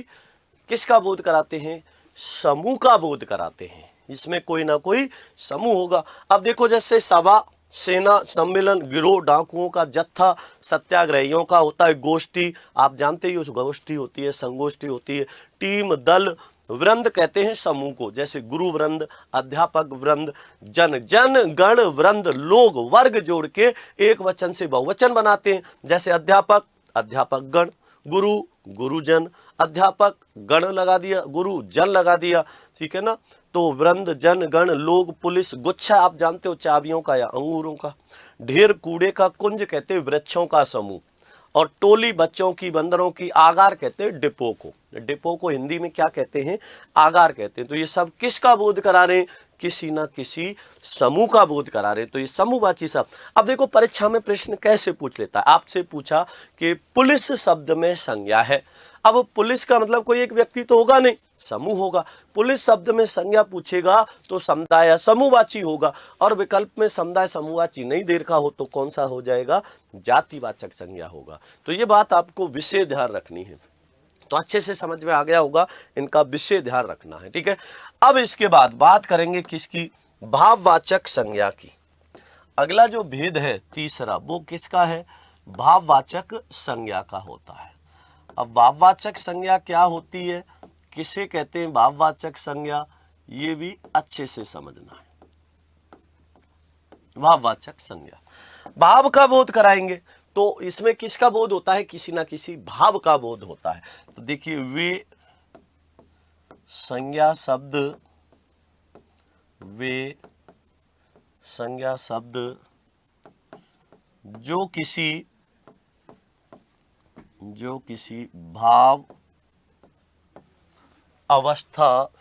किसका बोध कराते हैं? समूह का बोध कराते हैं। इसमें कोई ना कोई समूह होगा। अब देखो जैसे सभा, सेना, सम्मेलन, गिरोह, डाकुओं का जत्था, सत्याग्रहियों का होता है गोष्ठी, आप जानते ही उस गोष्ठी होती है, संगोष्ठी होती है, टीम, दल, वृंद कहते हैं समूह को। जैसे गुरु वृंद, अध्यापक वृंद, जन, जन, गण, वृंद, लोग, वर्ग जोड़ के एक वचन से बहुवचन बनाते हैं। जैसे अध्यापक, अध्यापक गण, गुरु, गुरुजन, अध्यापक गण लगा दिया, गुरु जन लगा दिया, ठीक है ना। तो वृंद, जन, गण, लोग, पुलिस, गुच्छा आप जानते हो चाबियों का या अंगूरों का, ढेर कूड़े का, कुंज कहते हैं वृक्षों का समूह, और टोली बच्चों की, बंदरों की, आगार कहते हैं डिपो को। डिपो को हिंदी में क्या कहते हैं? आगार कहते हैं। तो ये सब किसका बोध करा रहे हैं? किसी ना किसी समूह का बोध करा रहे हैं। तो ये समूहवाची शब्द। अब देखो परीक्षा में प्रश्न कैसे पूछ लेता है। आपसे पूछा कि पुलिस शब्द में संज्ञा है। अब पुलिस का मतलब कोई एक व्यक्ति तो होगा नहीं, समूह होगा। पुलिस शब्द में संज्ञा पूछेगा तो समुदाय या समूहवाची होगा, और विकल्प में समुदाय समूहवाची नहीं दे रखा हो तो कौन सा हो जाएगा, जातिवाचक संज्ञा होगा। तो ये बात आपको विशेष ध्यान रखनी है। तो अच्छे से समझ में आ गया होगा, इनका विशेष ध्यान रखना है, ठीक है। अब इसके बाद बात करेंगे किसकी, भाववाचक संज्ञा की। अगला जो भेद है तीसरा, वो किसका है, भाववाचक संज्ञा का होता है। अब भाववाचक संज्ञा क्या होती है, किसे कहते हैं भाववाचक संज्ञा, ये भी अच्छे से समझना है। भाववाचक संज्ञा, भाव का बोध कराएंगे तो इसमें किसका बोध होता है, किसी ना किसी भाव का बोध होता है। तो देखिए, वे संज्ञा शब्द, वे संज्ञा शब्द जो किसी भाव अवस्था,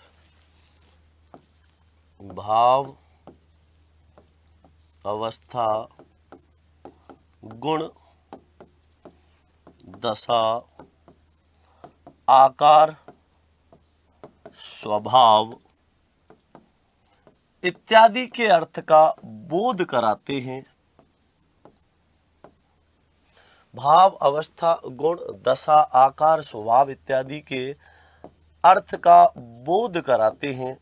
गुण, दशा, आकार, स्वभाव इत्यादि के अर्थ का बोध कराते हैं। भाव, अवस्था, गुण, दशा, आकार, स्वभाव इत्यादि के अर्थ का बोध कराते हैं,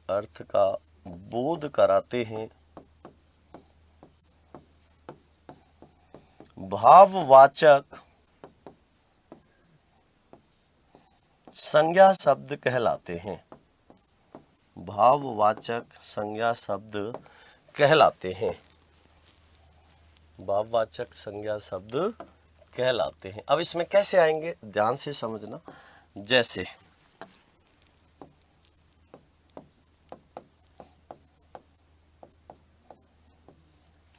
अर्थ का बोध कराते हैं भाववाचक संज्ञा शब्द कहलाते हैं, भाववाचक संज्ञा शब्द कहलाते हैं, भाववाचक संज्ञा शब्द कहलाते हैं। अब इसमें कैसे आएंगे, ध्यान से समझना। जैसे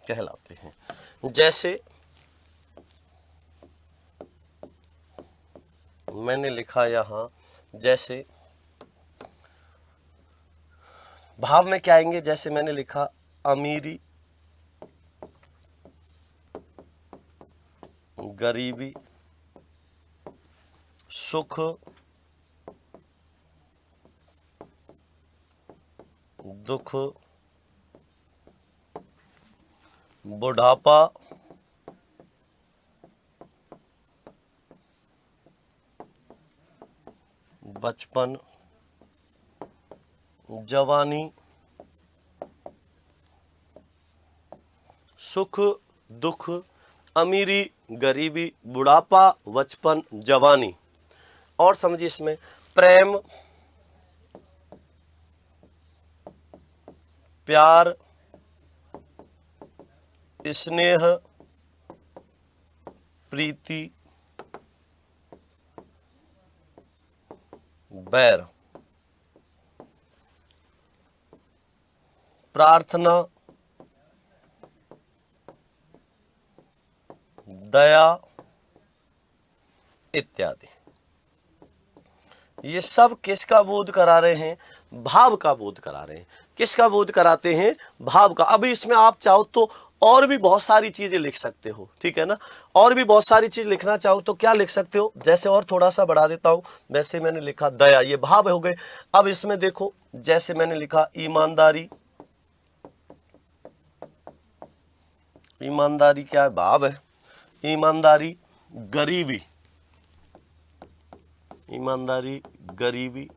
कहलाते हैं, जैसे मैंने लिखा यहां, जैसे भाव में क्या आएंगे, जैसे मैंने लिखा अमीरी, गरीबी, सुख, दुख, बुढ़ापा, बचपन, जवानी, सुख, दुख, अमीरी, गरीबी, बुढ़ापा, बचपन, जवानी। और समझिए इसमें प्रेम, प्यार, स्नेह, प्रीति, बैर, प्रार्थना, दया इत्यादि। ये सब किसका बोध करा रहे हैं, भाव का बोध करा रहे हैं। किसका बोध कराते हैं, भाव का। अभी इसमें आप चाहो तो और भी बहुत सारी चीजें लिख सकते हो, ठीक है ना। और भी बहुत सारी चीज लिखना चाहो तो क्या लिख सकते हो, जैसे और थोड़ा सा बढ़ा देता हूं, वैसे मैंने लिखा दया, ये भाव हो गए। अब इसमें देखो, जैसे मैंने लिखा ईमानदारी, ईमानदारी क्या है, भाव है। ईमानदारी, गरीबी, ईमानदारी, गरीबी,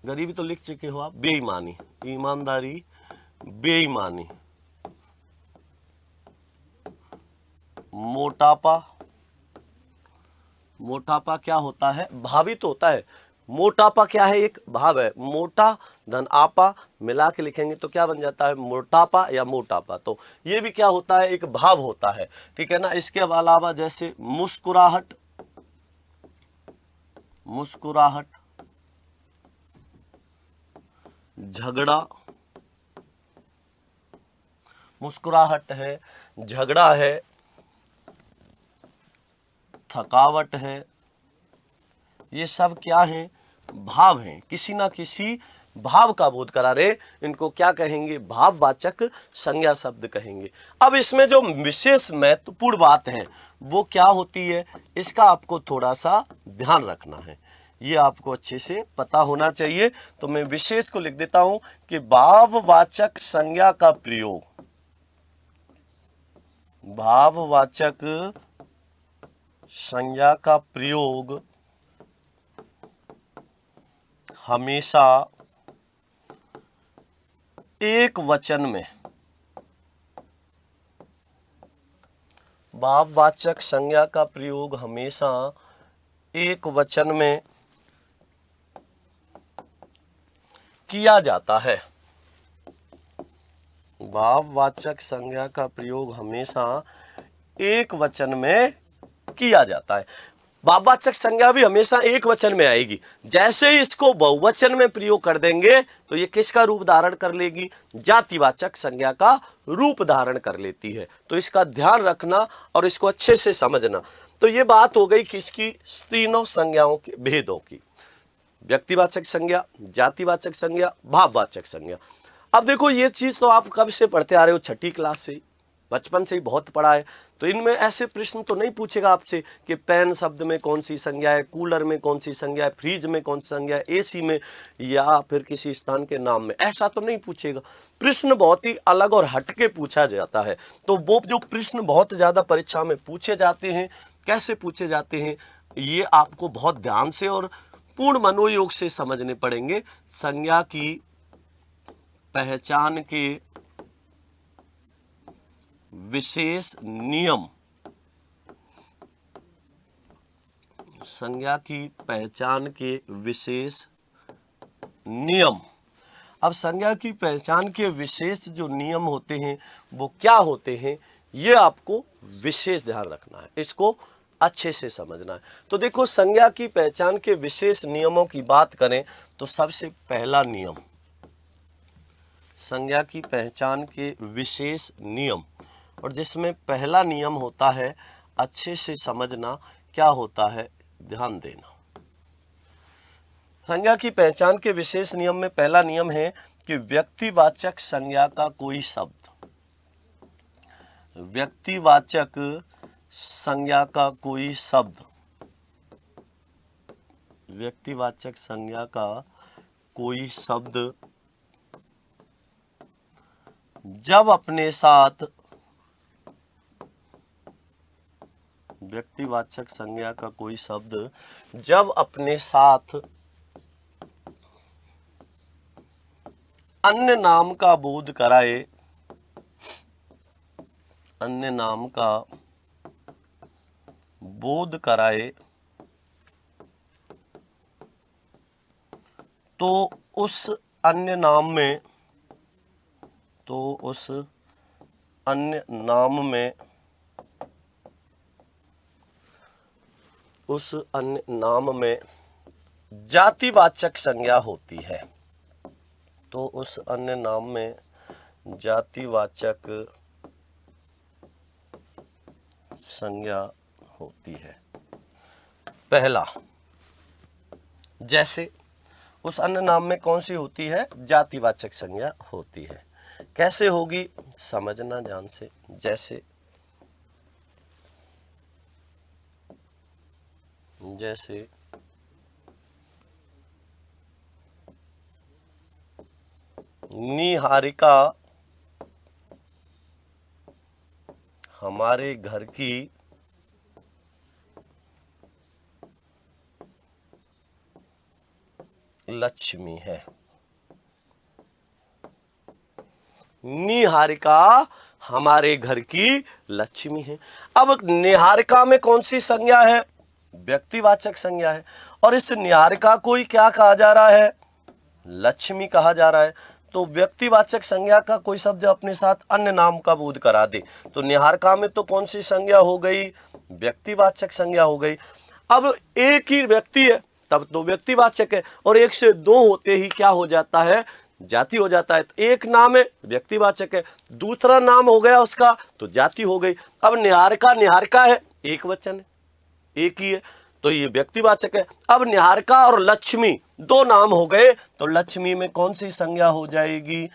गरीबी तो लिख चुके हो आप। बेईमानी, ईमानदारी, बेईमानी, मोटापा, मोटापा क्या होता है, भावित होता है। मोटापा क्या है, एक भाव है। मोटा धन आपा मिला के लिखेंगे तो क्या बन जाता है, मोटापा या मोटापा। तो ये भी क्या होता है, एक भाव होता है, ठीक है ना। इसके अलावा जैसे मुस्कुराहट, मुस्कुराहट, झगड़ा, मुस्कुराहट है, झगड़ा है, थकावट है, ये सब क्या है, भाव हैं। किसी ना किसी भाव का बोध करा रहे, इनको क्या कहेंगे, भाववाचक संज्ञा शब्द कहेंगे। अब इसमें जो विशेष महत्वपूर्ण बात है वो क्या होती है, इसका आपको थोड़ा सा ध्यान रखना है, ये आपको अच्छे से पता होना चाहिए। तो मैं विशेष को लिख देता हूं कि भाववाचक संज्ञा का प्रयोग, भाववाचक संज्ञा का प्रयोग हमेशा एक वचन में, भाववाचक संज्ञा का प्रयोग हमेशा एक वचन में किया जाता है। भाववाचक संज्ञा का प्रयोग हमेशा एक वचन में किया जाता है। भाववाचक संज्ञा भी हमेशा एक वचन में आएगी। जैसे ही इसको बहुवचन में प्रयोग कर देंगे तो ये किसका रूप धारण कर लेगी, जातिवाचक संज्ञा का रूप धारण कर लेती है। तो इसका ध्यान रखना और इसको अच्छे से समझना। तो ये बात हो गई किसकी, तीनों संज्ञाओं के भेदों की, व्यक्तिवाचक संज्ञा, जातिवाचक संज्ञा, भाववाचक संज्ञा। अब देखो ये चीज तो आप कब से पढ़ते आ रहे हो, छठी क्लास से, बचपन से ही बहुत पढ़ा है। तो इनमें ऐसे प्रश्न तो नहीं पूछेगा आपसे कि पेन शब्द में कौन सी संज्ञा है, कूलर में कौन सी संज्ञा है, फ्रिज में कौन सी संज्ञा है, एसी में या फिर किसी स्थान के नाम में, ऐसा तो नहीं पूछेगा। प्रश्न बहुत ही अलग और हटके पूछा जाता है। तो वो जो प्रश्न बहुत ज्यादा परीक्षा में पूछे जाते हैं, कैसे पूछे जाते हैं, ये आपको बहुत ध्यान से और पूर्ण मनोयोग से समझने पड़ेंगे। संज्ञा की पहचान के विशेष नियम, संज्ञा की पहचान के विशेष नियम। अब संज्ञा की पहचान के विशेष जो नियम होते हैं वो क्या होते हैं, ये आपको विशेष ध्यान रखना है, इसको अच्छे से समझना है। तो देखो संज्ञा की पहचान के विशेष नियमों की बात करें तो सबसे पहला नियम, संज्ञा की पहचान के विशेष नियम, और जिसमें पहला नियम होता है, अच्छे से समझना क्या होता है, ध्यान देना। संज्ञा की पहचान के विशेष नियम में पहला नियम है कि व्यक्तिवाचक संज्ञा का कोई शब्द, व्यक्तिवाचक संज्ञा का कोई शब्द, व्यक्तिवाचक संज्ञा का कोई शब्द जब अपने साथ, व्यक्तिवाचक संज्ञा का कोई शब्द जब अपने साथ अन्य नाम का बोध कराए, अन्य नाम का बोध कराए, तो उस अन्य नाम में, तो उस अन्य नाम में, उस अन्य नाम में जातिवाचक संज्ञा होती है। तो उस अन्य नाम में जातिवाचक संज्ञा होती है। पहला, जैसे उस अन्य नाम में कौन सी होती है, जातिवाचक संज्ञा होती है। कैसे होगी समझना ध्यान से। जैसे, जैसे निहारिका हमारे घर की लक्ष्मी है। निहारिका हमारे घर की लक्ष्मी है। अब निहारिका में कौन सी संज्ञा है, व्यक्तिवाचक संज्ञा है, और इस निहारिका को ही क्या कहा जा रहा है, लक्ष्मी कहा जा रहा है। तो व्यक्तिवाचक संज्ञा का कोई शब्द अपने साथ अन्य नाम का बोध करा दे तो निहारिका में तो कौन सी संज्ञा हो गई, व्यक्तिवाचक संज्ञा हो गई। अब एक ही व्यक्ति है तब तो व्यक्तिवाचक है, और एक से दो होते ही क्या हो जाता है, जाति हो जाता है। तो एक नाम है व्यक्तिवाचक है, दूसरा नाम हो गया उसका तो जाति हो गई। अब निहारिका, निहारिका है, एक वचन है, एक ही है। तो ये व्यक्तिवाचक है। अब निहारिका और लक्ष्मी दो नाम हो गए, तो लक्ष्मी में कौन सी संज्ञा हो जाएगी?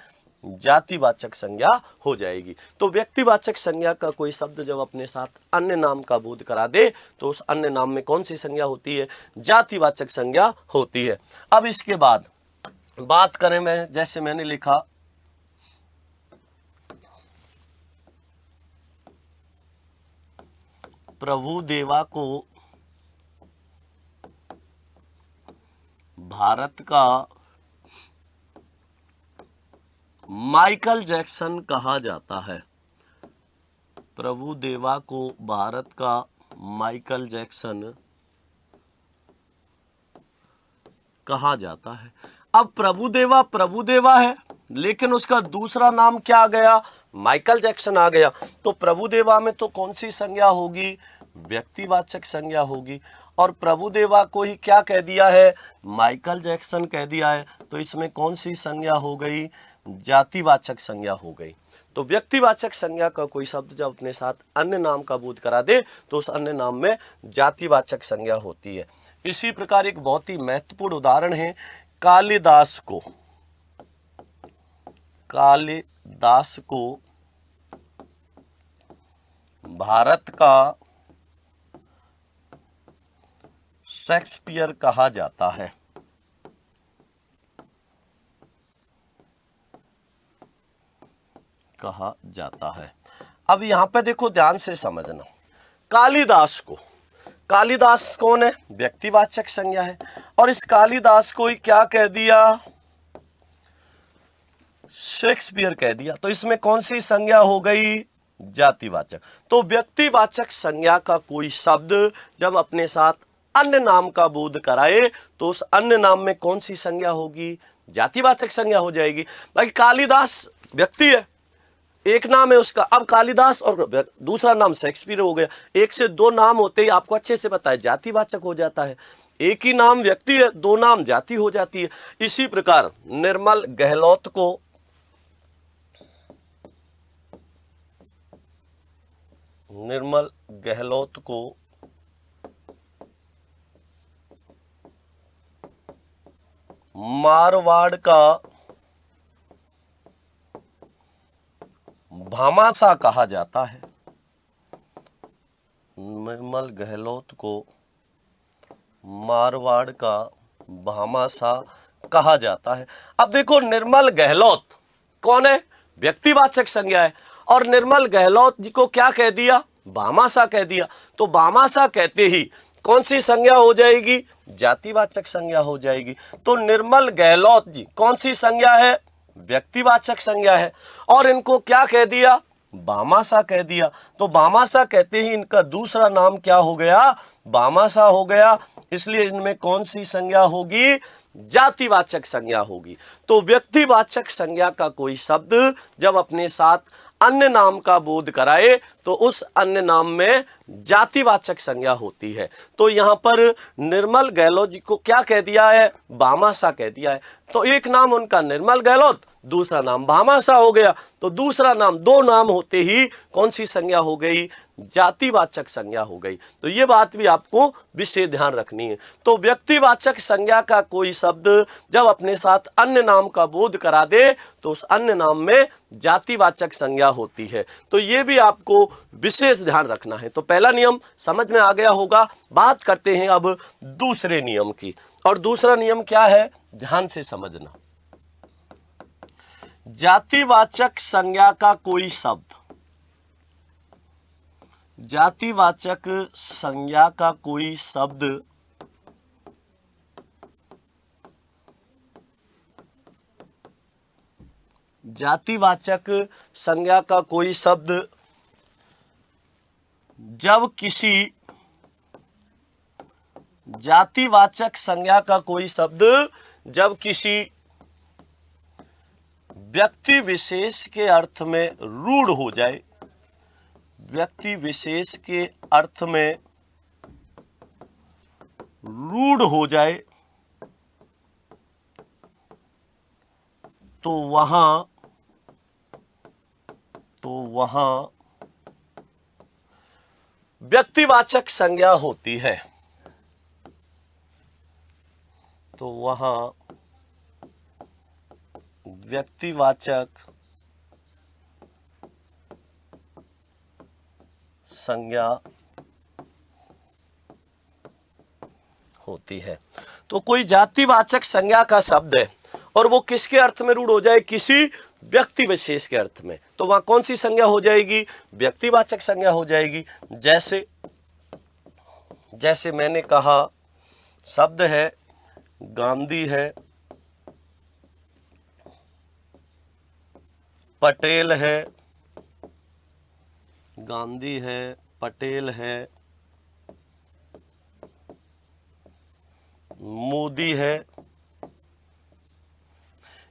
जातिवाचक संज्ञा हो जाएगी। तो व्यक्तिवाचक संज्ञा का कोई शब्द जब अपने साथ अन्य नाम का बोध करा दे तो उस अन्य नाम में कौन सी संज्ञा होती है? जातिवाचक संज्ञा होती है। अब इसके बाद बात करें, मैं जैसे मैंने लिखा प्रभुदेवा को भारत का माइकल जैक्सन कहा जाता है। प्रभुदेवा को भारत का माइकल जैक्सन कहा जाता है। अब प्रभुदेवा है, लेकिन उसका दूसरा नाम क्या आ गया? माइकल जैक्सन आ गया। तो प्रभुदेवा में तो कौन सी संज्ञा होगी? व्यक्तिवाचक संज्ञा होगी। और प्रभुदेवा को ही क्या कह दिया है? माइकल जैक्सन कह दिया है। तो इसमें कौन सी संज्ञा हो गई? जातिवाचक संज्ञा हो गई। तो व्यक्तिवाचक संज्ञा का कोई शब्द जब अपने साथ अन्य नाम का बोध करा दे तो उस अन्य नाम में जातिवाचक संज्ञा होती है। इसी प्रकार एक बहुत ही महत्वपूर्ण उदाहरण है कालिदास को भारत का शेक्सपियर कहा जाता है। अब यहां पे देखो, ध्यान से समझना। कालिदास कौन है? व्यक्तिवाचक संज्ञा है। और इस कालिदास को ही क्या कह दिया? शेक्सपियर कह दिया। तो इसमें कौन सी संज्ञा हो गई? जातिवाचक। तो व्यक्तिवाचक संज्ञा का कोई शब्द जब अपने साथ अन्य नाम का बोध कराए तो उस अन्य नाम में कौन सी संज्ञा होगी? जातिवाचक संज्ञा हो जाएगी। भाई कालिदास व्यक्ति है, एक नाम है उसका। अब कालिदास और दूसरा नाम शेक्सपियर हो गया। एक से दो नाम होते ही आपको अच्छे से पता है जातिवाचक हो जाता है। एक ही नाम व्यक्ति है, दो नाम जाति हो जाती है। इसी प्रकार निर्मल गहलोत को मारवाड़ का भामाशाह कहा जाता है। निर्मल गहलोत को मारवाड़ का भामाशाह कहा जाता है। अब देखो, निर्मल गहलोत कौन है? व्यक्तिवाचक संज्ञा है। और निर्मल गहलोत जी को क्या कह दिया? भामाशाह कह दिया। तो भामाशाह कहते ही कौन सी संज्ञा हो जाएगी? जातिवाचक संज्ञा हो जाएगी। तो निर्मल गहलोत जी कौन सी संज्ञा है? व्यक्तिवाचक संज्ञा है। और इनको क्या कह दिया? भामाशाह कह दिया। तो भामाशाह कहते ही इनका दूसरा नाम क्या हो गया? भामाशाह हो गया। इसलिए इनमें कौन सी संज्ञा होगी? जातिवाचक संज्ञा होगी। तो व्यक्तिवाचक संज्ञा का कोई शब्द जब अपने साथ अन्य नाम का बोध कराए तो उस अन्य नाम में जातिवाचक संज्ञा होती है। तो यहां पर निर्मल गहलोत जी को क्या कह दिया है? भामाशाह कह दिया है। तो एक नाम उनका निर्मल गहलोत, दूसरा नाम भामाशाह हो गया। तो दूसरा नाम, दो नाम होते ही कौन सी संज्ञा हो गई? जातिवाचक संज्ञा हो गई। तो ये बात भी आपको विशेष ध्यान रखनी है। तो व्यक्तिवाचक संज्ञा का कोई शब्द जब अपने साथ अन्य नाम का बोध करा दे तो उस अन्य नाम में जातिवाचक संज्ञा होती है। तो ये भी आपको विशेष ध्यान रखना है। तो पहला नियम समझ में आ गया होगा। बात करते हैं अब दूसरे नियम की। और दूसरा नियम क्या है? ध्यान से समझना। जातिवाचक संज्ञा का कोई शब्द, जातिवाचक संज्ञा का कोई शब्द जातिवाचक संज्ञा का कोई शब्द जब किसी जातिवाचक संज्ञा का कोई शब्द जब किसी व्यक्ति विशेष के अर्थ में रूढ़ हो जाए, व्यक्ति विशेष के अर्थ में रूढ़ हो जाए तो वहां व्यक्तिवाचक संज्ञा होती है। तो वहां व्यक्तिवाचक संज्ञा होती है। तो कोई जातिवाचक संज्ञा का शब्द है और वो किसके अर्थ में रूढ़ हो जाए, किसी व्यक्ति विशेष के अर्थ में, तो वहां कौन सी संज्ञा हो जाएगी, व्यक्तिवाचक संज्ञा हो जाएगी। जैसे मैंने कहा शब्द है गांधी है, पटेल है, गांधी है, पटेल है, मोदी है।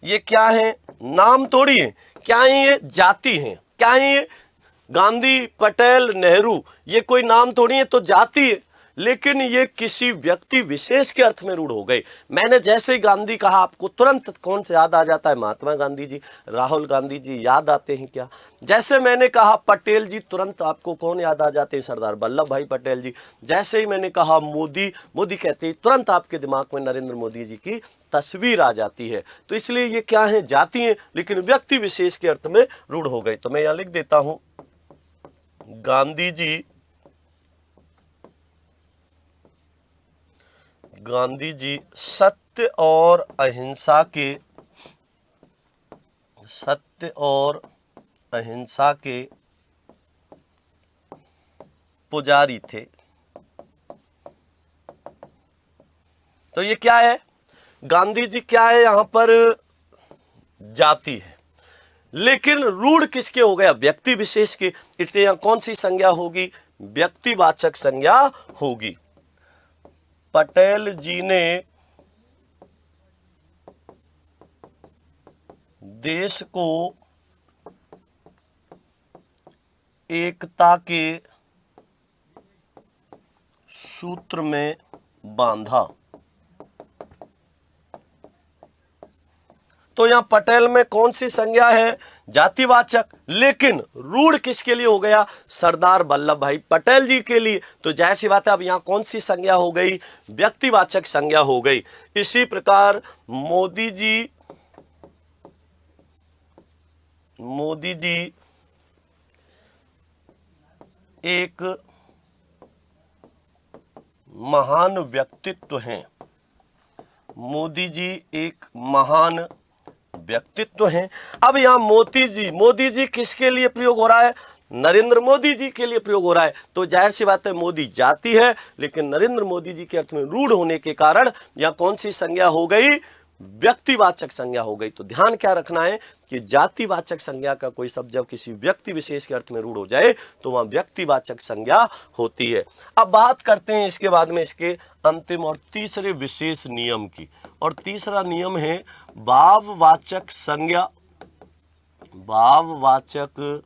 ये क्या है, नाम थोड़ी है, क्या है ये, जाति है। क्या है ये, गांधी, पटेल, नेहरू, ये कोई नाम थोड़ी है, तो जाति है। लेकिन ये किसी व्यक्ति विशेष के अर्थ में रूढ़ हो गए। मैंने जैसे ही गांधी कहा, आपको तुरंत कौन से याद आ जाता है, महात्मा गांधी जी, राहुल गांधी जी याद आते हैं क्या। जैसे मैंने कहा पटेल जी, तुरंत आपको कौन याद आ जाते हैं, सरदार वल्लभ भाई पटेल जी। जैसे ही मैंने कहा मोदी, मोदी कहते ही तुरंत आपके दिमाग में नरेंद्र मोदी जी की तस्वीर आ जाती है। तो इसलिए ये क्या है, जाति है, लेकिन व्यक्ति विशेष के अर्थ में रूढ़ हो गए। तो मैं यहां लिख देता हूं, गांधी जी सत्य और अहिंसा के पुजारी थे। तो ये क्या है, गांधी जी क्या है, यहां पर जाति है, लेकिन रूढ़ किसके हो गया, व्यक्ति विशेष के। इसलिए यहां कौन सी संज्ञा होगी, व्यक्तिवाचक संज्ञा होगी। पटेल जी ने देश को एकता के सूत्र में बांधा। तो यहां पटेल में कौन सी संज्ञा है, जातिवाचक, लेकिन रूढ़ किसके लिए हो गया, सरदार वल्लभ भाई पटेल जी के लिए। तो जाहिर सी बात है, अब यहां कौन सी संज्ञा हो गई, व्यक्तिवाचक संज्ञा हो गई। इसी प्रकार मोदी जी एक महान व्यक्तित्व हैं। मोदी जी एक महान व्यक्तित्व हैं। अब यहां मोदी जी किसके लिए प्रयोग हो रहा है, नरेंद्र मोदी जी के लिए प्रयोग हो रहा है। तो जाहिर सी बात है, मोदी जाति है, लेकिन नरेंद्र मोदी जी के अर्थ में रूढ़ होने के कारण यहां कौन सी संज्ञा हो गई, व्यक्तिवाचक संज्ञा हो गई। तो ध्यान क्या रखना है कि जातिवाचक संज्ञा का कोई शब्द जब किसी व्यक्ति विशेष के अर्थ में रूढ़ हो जाए तो वहां व्यक्तिवाचक संज्ञा होती है। अब बात करते हैं इसके बाद में इसके अंतिम और तीसरे विशेष नियम की। और तीसरा नियम है भाववाचक संज्ञा, भाववाचक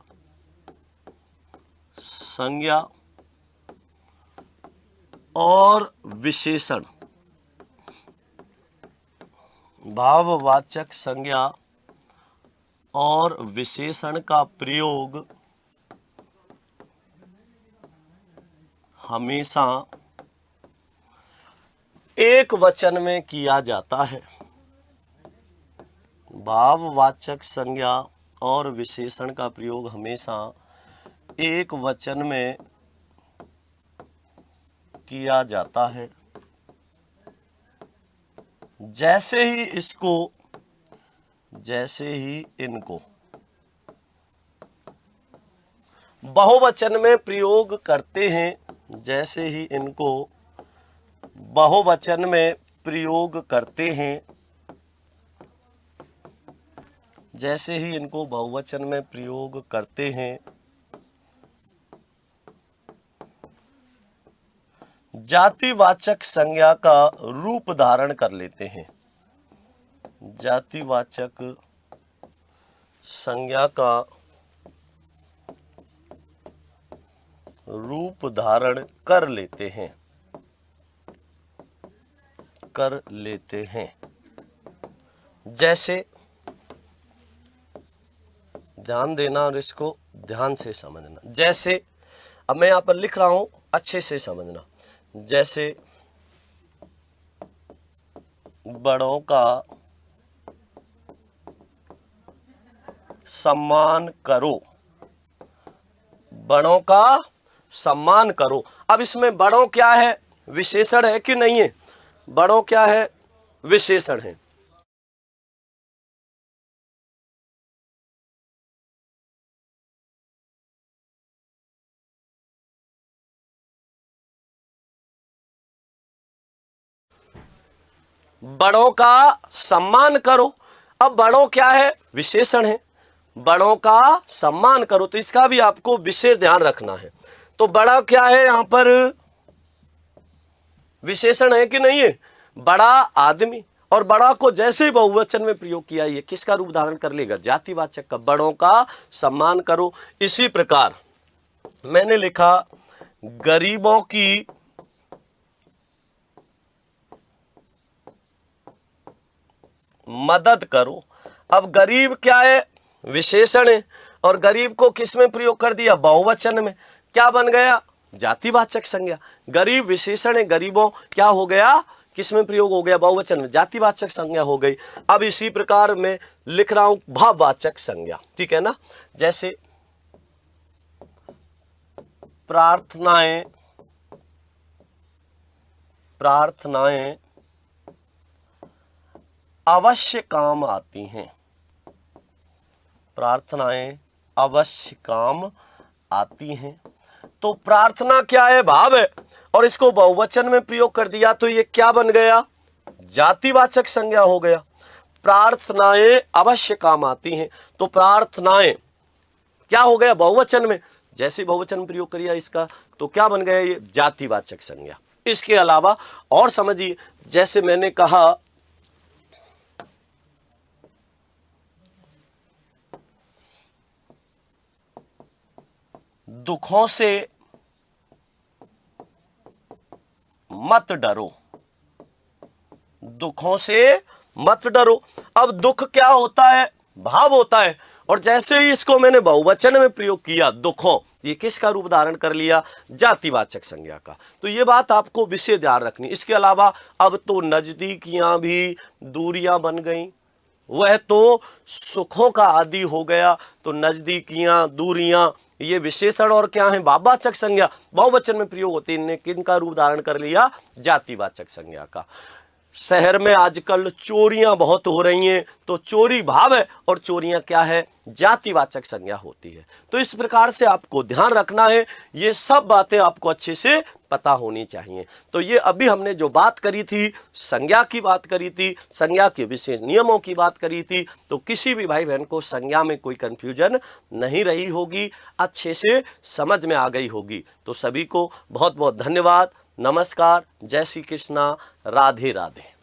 संज्ञा और विशेषण। भाववाचक संज्ञा और विशेषण का प्रयोग हमेशा एक वचन में किया जाता है। भाववाचक संज्ञा और विशेषण का प्रयोग हमेशा एक वचन में किया जाता है। जैसे ही इनको बहुवचन में प्रयोग करते हैं, जैसे ही इनको बहुवचन में प्रयोग करते हैं, जैसे ही इनको बहुवचन में प्रयोग करते हैं, जातिवाचक संज्ञा का रूप धारण कर लेते हैं। जातिवाचक संज्ञा का रूप धारण कर लेते हैं। जैसे, ध्यान देना और इसको ध्यान से समझना। जैसे, अब मैं यहां पर लिख रहा हूं, अच्छे से समझना। जैसे बड़ों का सम्मान करो, बड़ों का सम्मान करो। अब इसमें बड़ों क्या है, विशेषण है कि नहीं है? बड़ों क्या है, विशेषण है। बड़ों का सम्मान करो। अब बड़ों क्या है, विशेषण है। बड़ों का सम्मान करो, तो इसका भी आपको विशेष ध्यान रखना है। तो बड़ा क्या है, यहां पर विशेषण है कि नहीं है? बड़ा आदमी। और बड़ा को जैसे ही बहुवचन में प्रयोग किया, ये किसका रूप धारण कर लेगा, जातिवाचक का। बड़ों का सम्मान करो। इसी प्रकार मैंने लिखा गरीबों की मदद करो। अब गरीब क्या है, विशेषण है, और गरीब को किस में प्रयोग कर दिया, बहुवचन में। क्या बन गया, जातिवाचक संज्ञा। गरीब विशेषण है, गरीबों क्या हो गया, किस में प्रयोग हो गया, बहुवचन में, जातिवाचक संज्ञा हो गई। अब इसी प्रकार मैं लिख रहा हूं भाववाचक संज्ञा, ठीक है ना। जैसे प्रार्थनाएं, प्रार्थनाएं अवश्य काम आती हैं, प्रार्थनाएं अवश्य काम आती हैं। तो प्रार्थना क्या है, भाव है, और इसको बहुवचन में प्रयोग कर दिया तो ये क्या बन गया, जातिवाचक संज्ञा हो गया। प्रार्थनाएं अवश्य काम आती हैं, तो प्रार्थनाएं क्या हो गया, बहुवचन में। जैसे बहुवचन में प्रयोग करिए इसका, तो क्या बन गया, ये जातिवाचक संज्ञा। इसके अलावा और समझिए, जैसे मैंने कहा दुखों से मत डरो, दुखों से मत डरो। अब दुख क्या होता है, भाव होता है, और जैसे ही इसको मैंने बहुवचन में प्रयोग किया, दुखों, ये किसका रूप धारण कर लिया, जातिवाचक संज्ञा का। तो ये बात आपको विशेष ध्यान रखनी। इसके अलावा अब तो नजदीकियां भी दूरियां बन गई, वह तो सुखों का आदि हो गया। तो नजदीकियां, दूरियां, ये विशेषण और क्या है, भाववाचक संज्ञा, बहुवचन में प्रयोग होती है। इनने किनका रूप धारण कर लिया, जातिवाचक संज्ञा का। शहर में आजकल चोरियां बहुत हो रही हैं, तो चोरी भाव है और चोरियां क्या है, जातिवाचक संज्ञा होती है। तो इस प्रकार से आपको ध्यान रखना है, ये सब बातें आपको अच्छे से पता होनी चाहिए। तो ये अभी हमने जो बात करी थी, संज्ञा की बात करी थी, संज्ञा के विशेष नियमों की बात करी थी। तो किसी भी भाई बहन को संज्ञा में कोई कंफ्यूजन नहीं रही होगी, अच्छे से समझ में आ गई होगी। तो सभी को बहुत बहुत धन्यवाद। नमस्कार, जय श्री कृष्णा, राधे राधे।